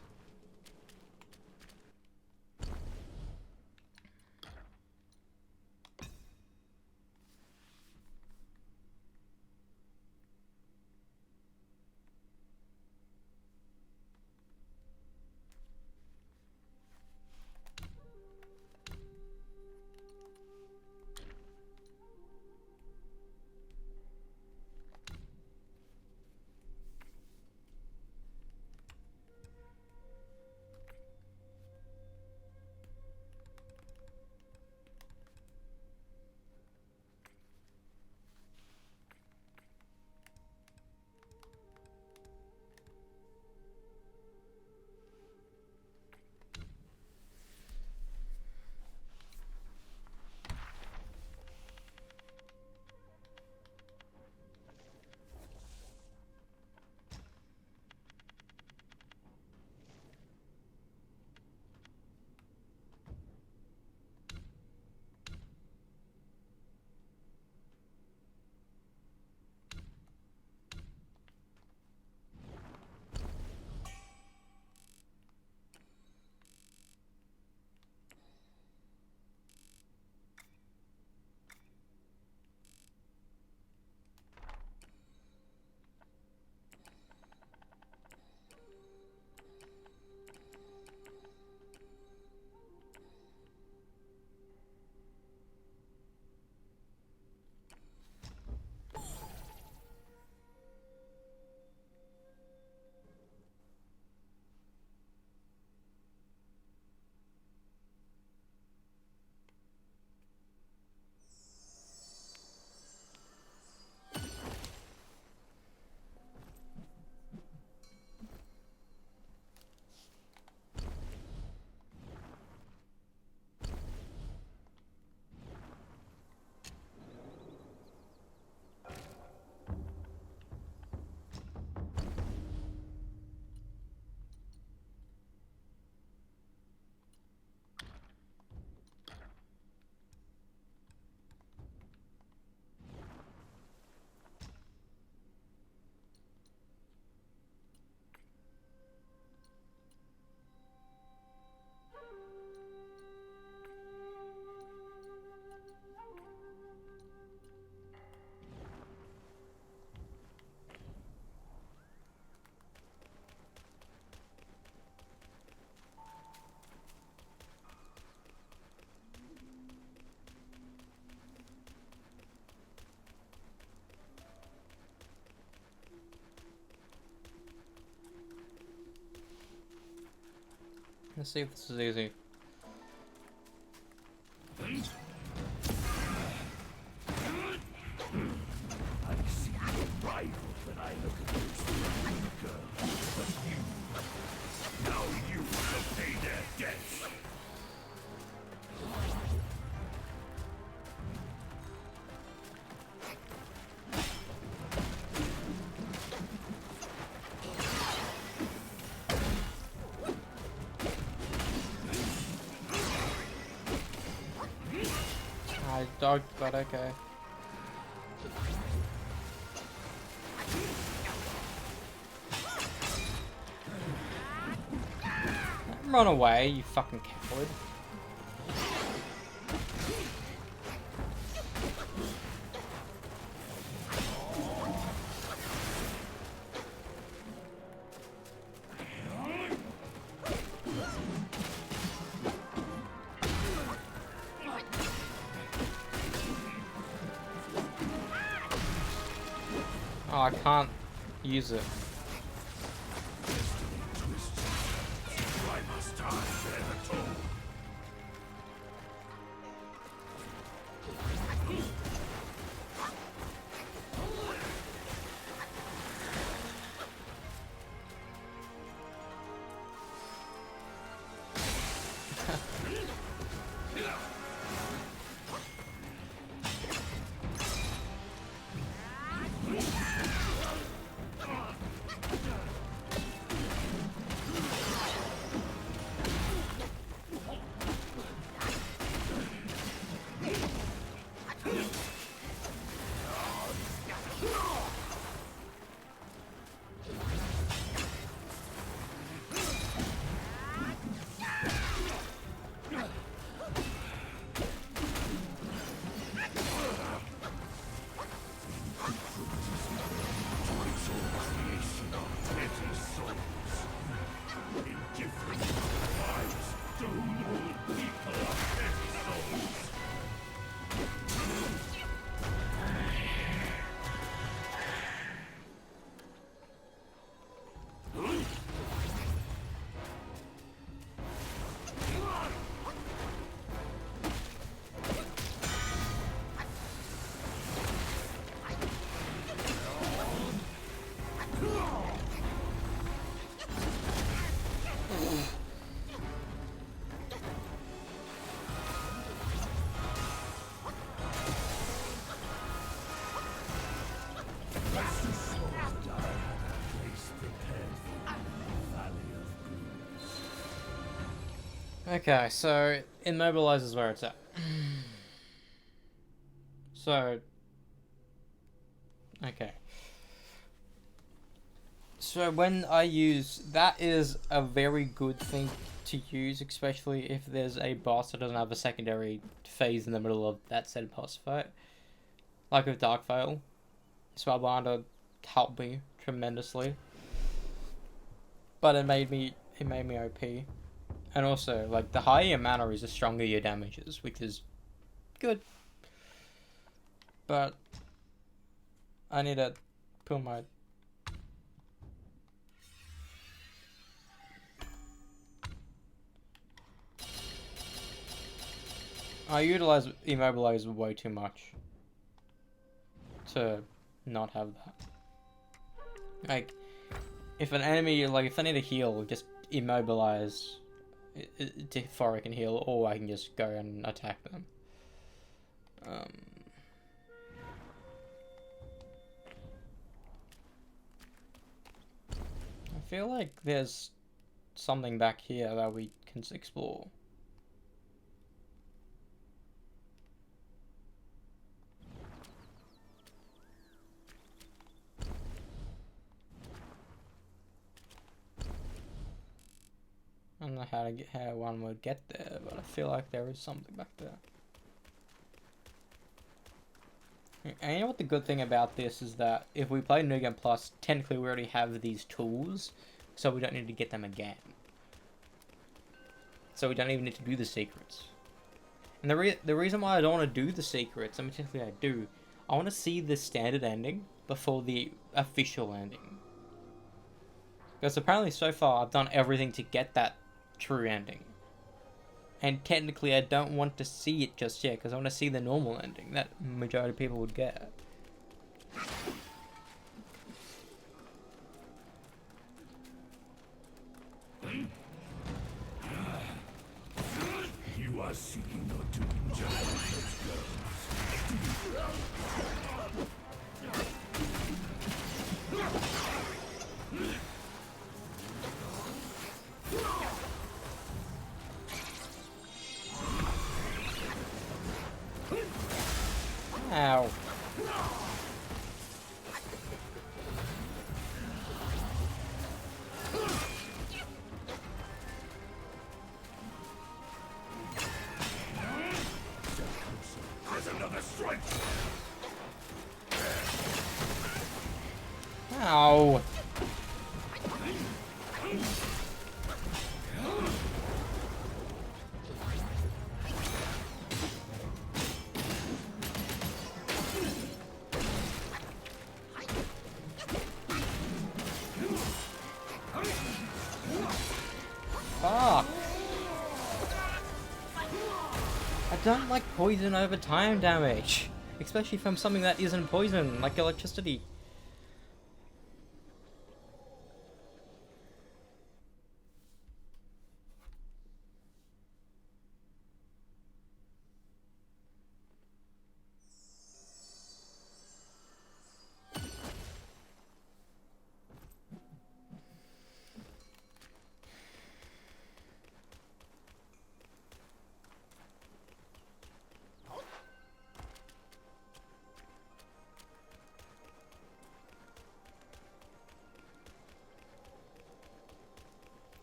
Let's see if this is easy. I see a rival when I look at those girl. But you, now you will pay their debts. I dodged, but okay. Run away, you fucking coward. Oh, I can't use it. Why must I bear the toll? Okay, so immobilize is where it's at. So, okay. So when I use, that is a very good thing to use, especially if there's a boss that doesn't have a secondary phase in the middle of that said boss fight. Like with Dark Veil. Spellbinder helped me tremendously. But it made me OP. And also, like, the higher your mana is, the stronger your damage is, which is good. But I need to put my... I utilize Immobilize way too much to not have that. Like, if an enemy, like, if I need a heal, just Immobilize before I can heal, or I can just go and attack them. I feel like there's something back here that we can explore. I don't know how one would get there, but I feel like there is something back there. And you know what the good thing about this is that if we play New Game Plus, technically we already have these tools, so we don't need to get them again. So we don't even need to do the secrets. And the reason why I don't want to do the secrets, and particularly I do, I want to see the standard ending before the official ending. Because apparently so far I've done everything to get that true ending. And technically I don't want to see it just yet, because I want to see the normal ending that majority of people would get. You are seeking your doom just like those girls. Ow. There's another strike. Ow. don't like poison over time damage. Especially from something that isn't poison, like electricity.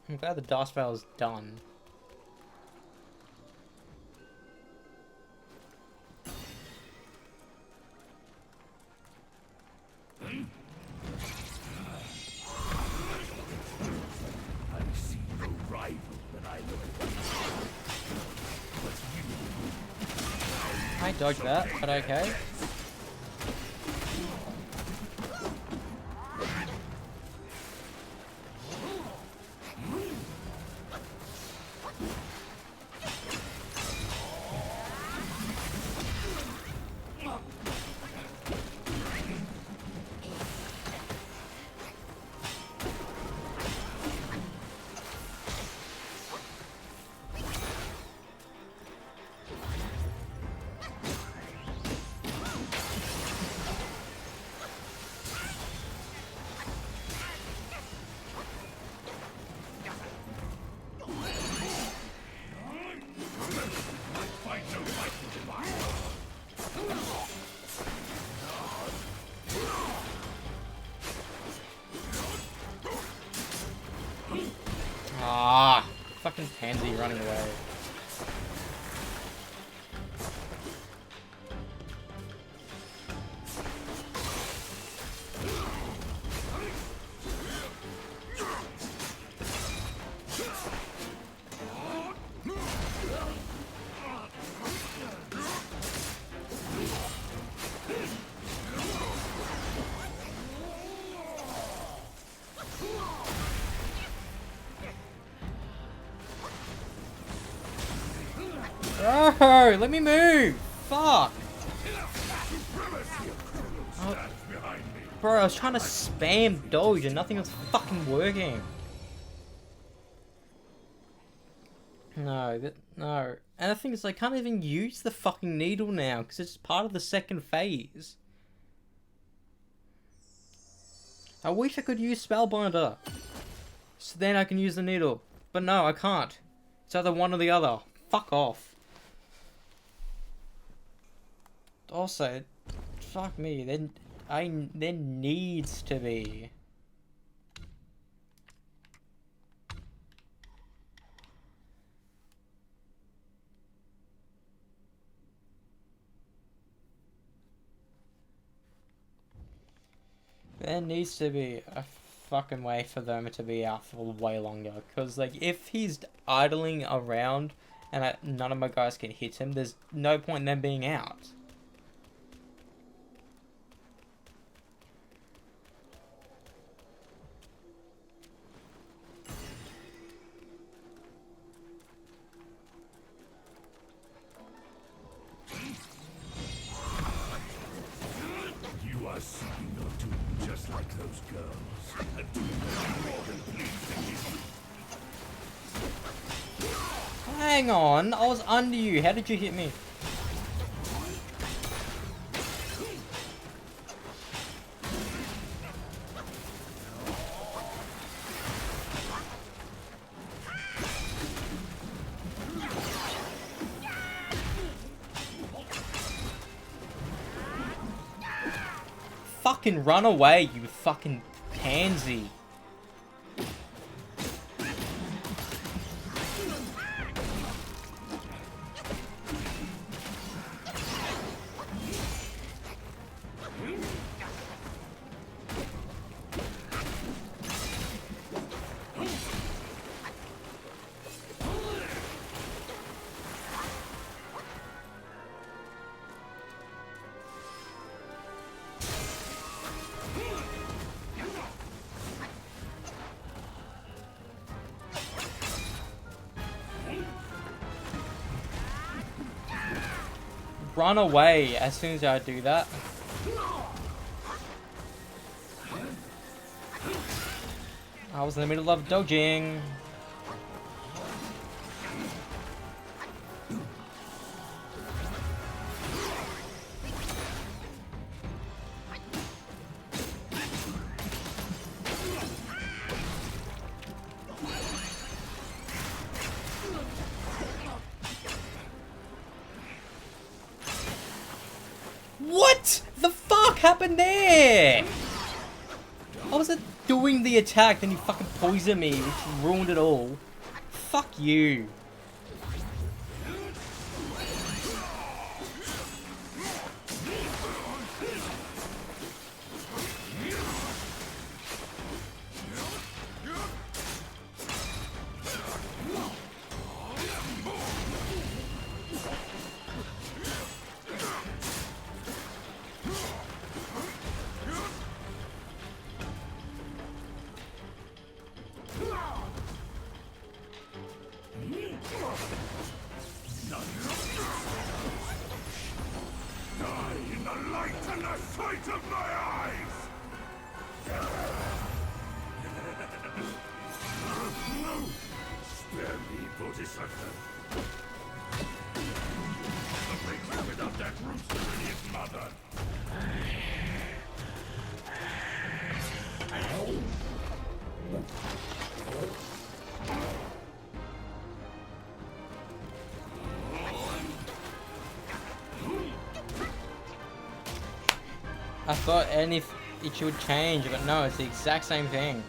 I'm glad the DOS file is done. I dodged that, but okay. Ah, fucking pansy running away. Bro, let me move! Fuck! Oh, bro, I was trying to spam dodge and nothing was fucking working. No. And the thing is, I can't even use the fucking needle now because it's part of the second phase. I wish I could use Spellbinder. So then I can use the needle. But no, I can't. It's either one or the other. Fuck off. Also, fuck me, there needs to be. There needs to be a fucking way for them to be out for way longer. Because, like, if he's idling around and none of my guys can hit him, there's no point in them being out. You are seeking your doom just like those girls. A doom more than pleased to give you. Hang on, I was under you. How did you hit me? Fucking run away, you fucking pansy. run away as soon as I do that. I was in the middle of dodging. What the fuck happened there? I was doing the attack, then you fucking poisoned me, which ruined it all. Fuck you. I thought it would change, but no, it's the exact same thing.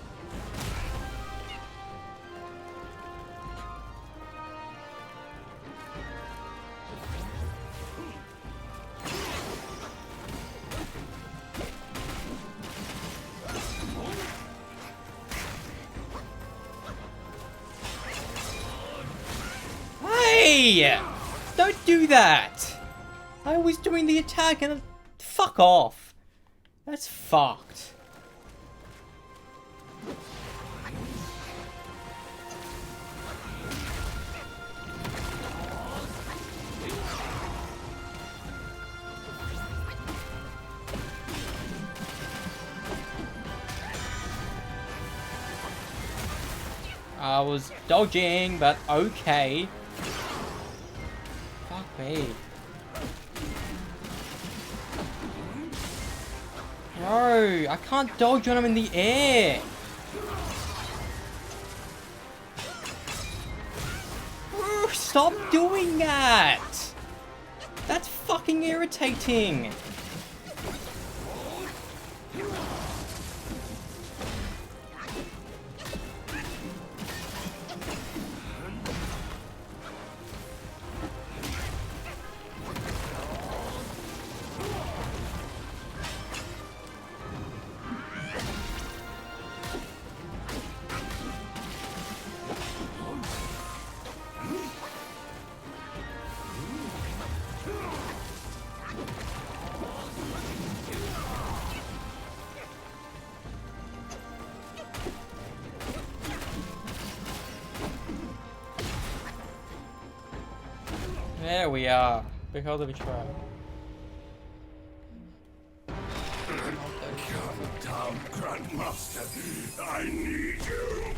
Hey! Don't do that! I was doing the attack and fuck off. That's fucked. I was dodging, but okay. Fuck me. Bro, I can't dodge when I'm in the air. Bro, stop doing that. That's fucking irritating. There we are. Behold the betrayal. Come down, Grandmaster. I need you.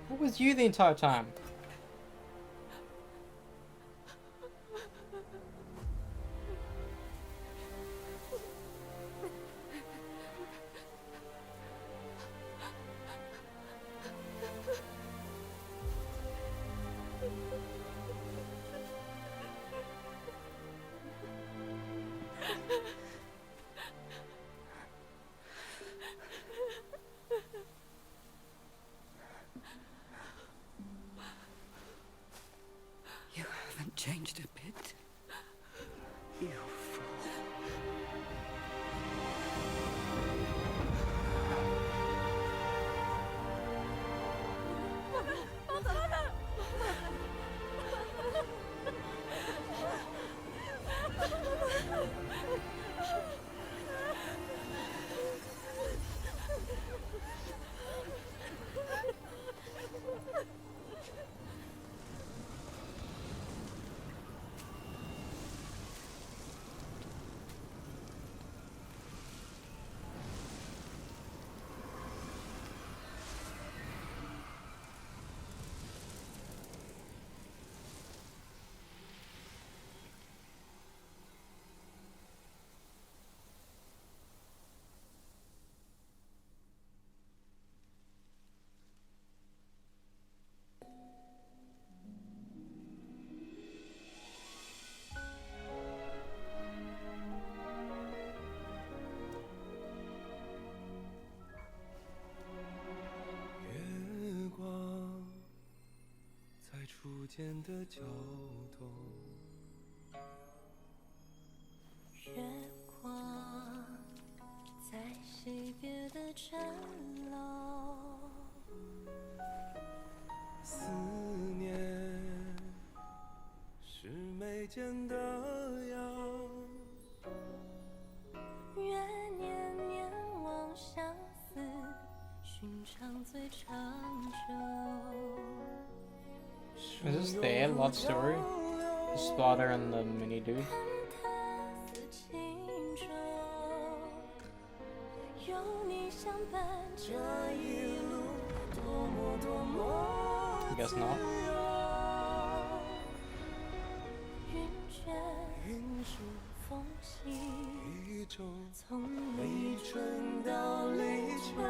What was you the entire time? 间的交通。月光在惜别的城楼，思念是眉间的痒，愿年年望相思，寻常最长久。 Is this their love story? The spider and the mini dude? 看它似轻舟，有你相伴，这一路多么多么 I guess not. 云卷云舒风息，一种从立立春春到到立立秋秋。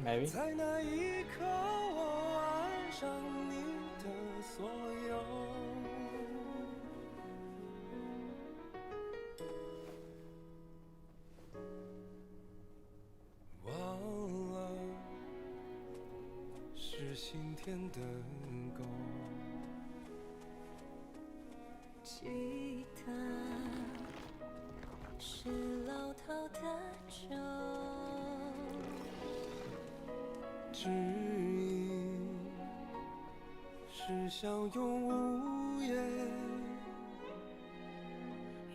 Maybe. 在那一刻，我爱上你的所有。忘了是心田的沟，记得是老套的酒。 指引是相拥无言。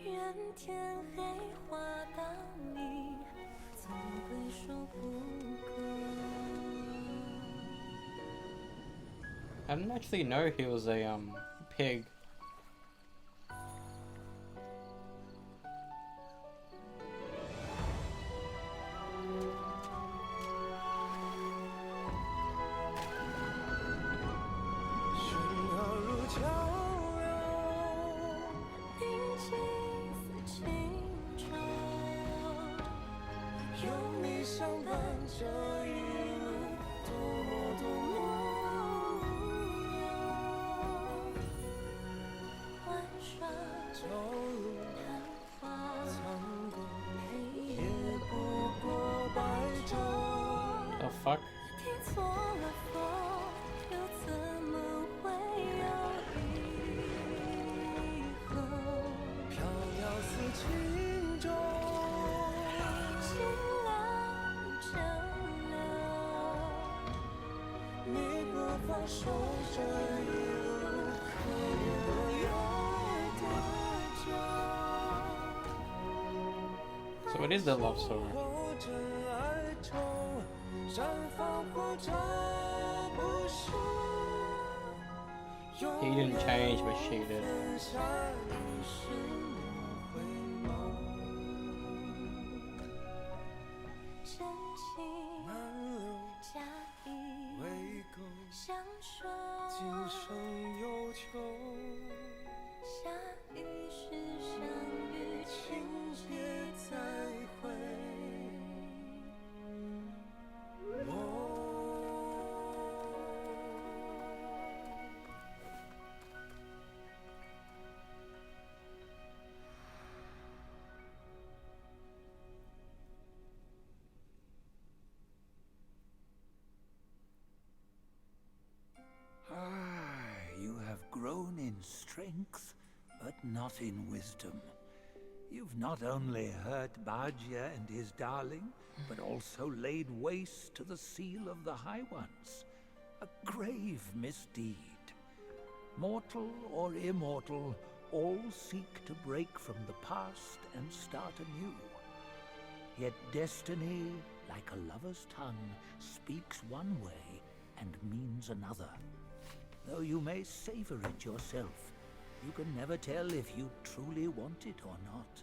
愿天黑花当你，总会说不够。 I didn't actually know he was a pig. The fuck? 听错了风，又怎么会有以后？飘摇似轻舟，清凉蒸馏，你不放手这一路，可怜了有多久？ So it is the love story. 或者哀愁，绽放或者不是。 He didn't change, but she did. 分下一世回眸，真情满流假意未够，相守，今生有求。下一世相遇，情别节再会。You have grown in strength, but not in wisdom. You've not only hurt Bajia and his darling, but also laid waste to the seal of the High Ones. A grave misdeed. Mortal or immortal, all seek to break from the past and start anew. Yet destiny, like a lover's tongue, speaks one way and means another. Though you may savor it yourself, you can never tell if you truly want it or not.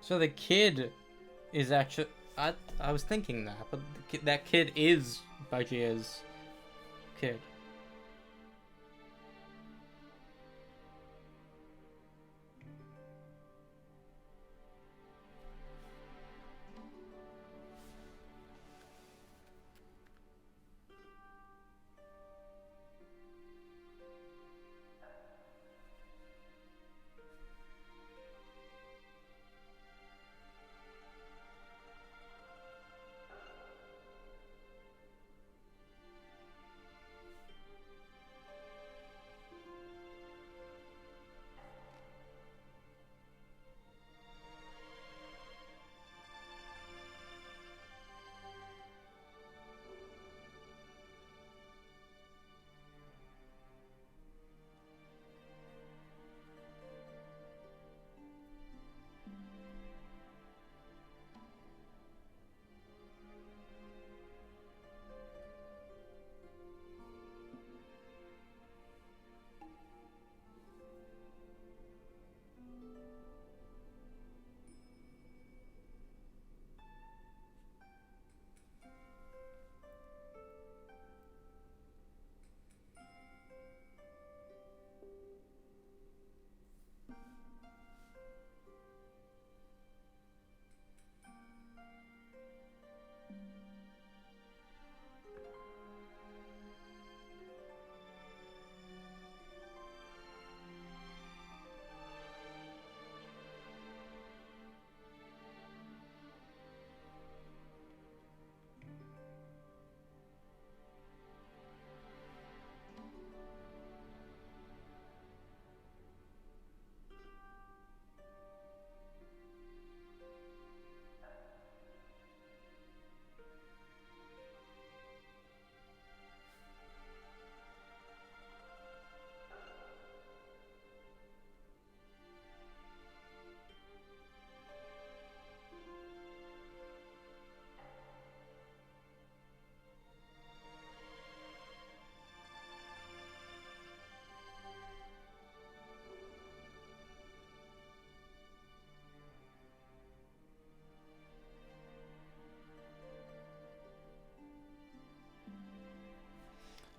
So the kid is actually... I was thinking that, but that kid is Bajia's kid.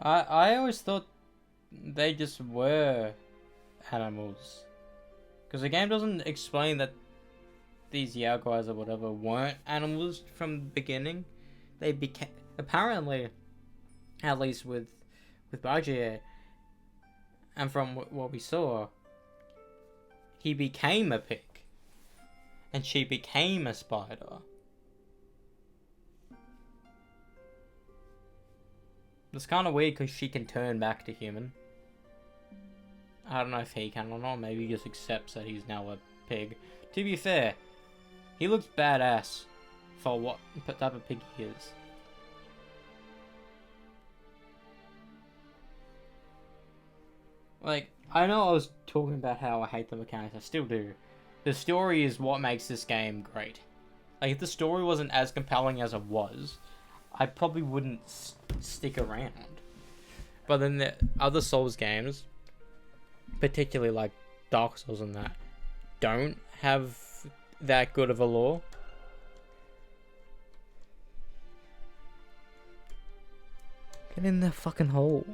I always thought they just were animals. Because the game doesn't explain that these Yao guys or whatever weren't animals from the beginning. They became... Apparently, at least with Bajie, and from what we saw, he became a pig. And she became a spider. It's kind of weird because she can turn back to human. I don't know if he can or not. Maybe he just accepts that he's now a pig. To be fair, he looks badass for what type of pig he is. Like, I know I was talking about how I hate the mechanics. I still do. The story is what makes this game great. Like, if the story wasn't as compelling as it was, I probably wouldn't stick around. But then the other Souls games, particularly like Dark Souls and that, don't have that good of a lore. Get in the fucking hole.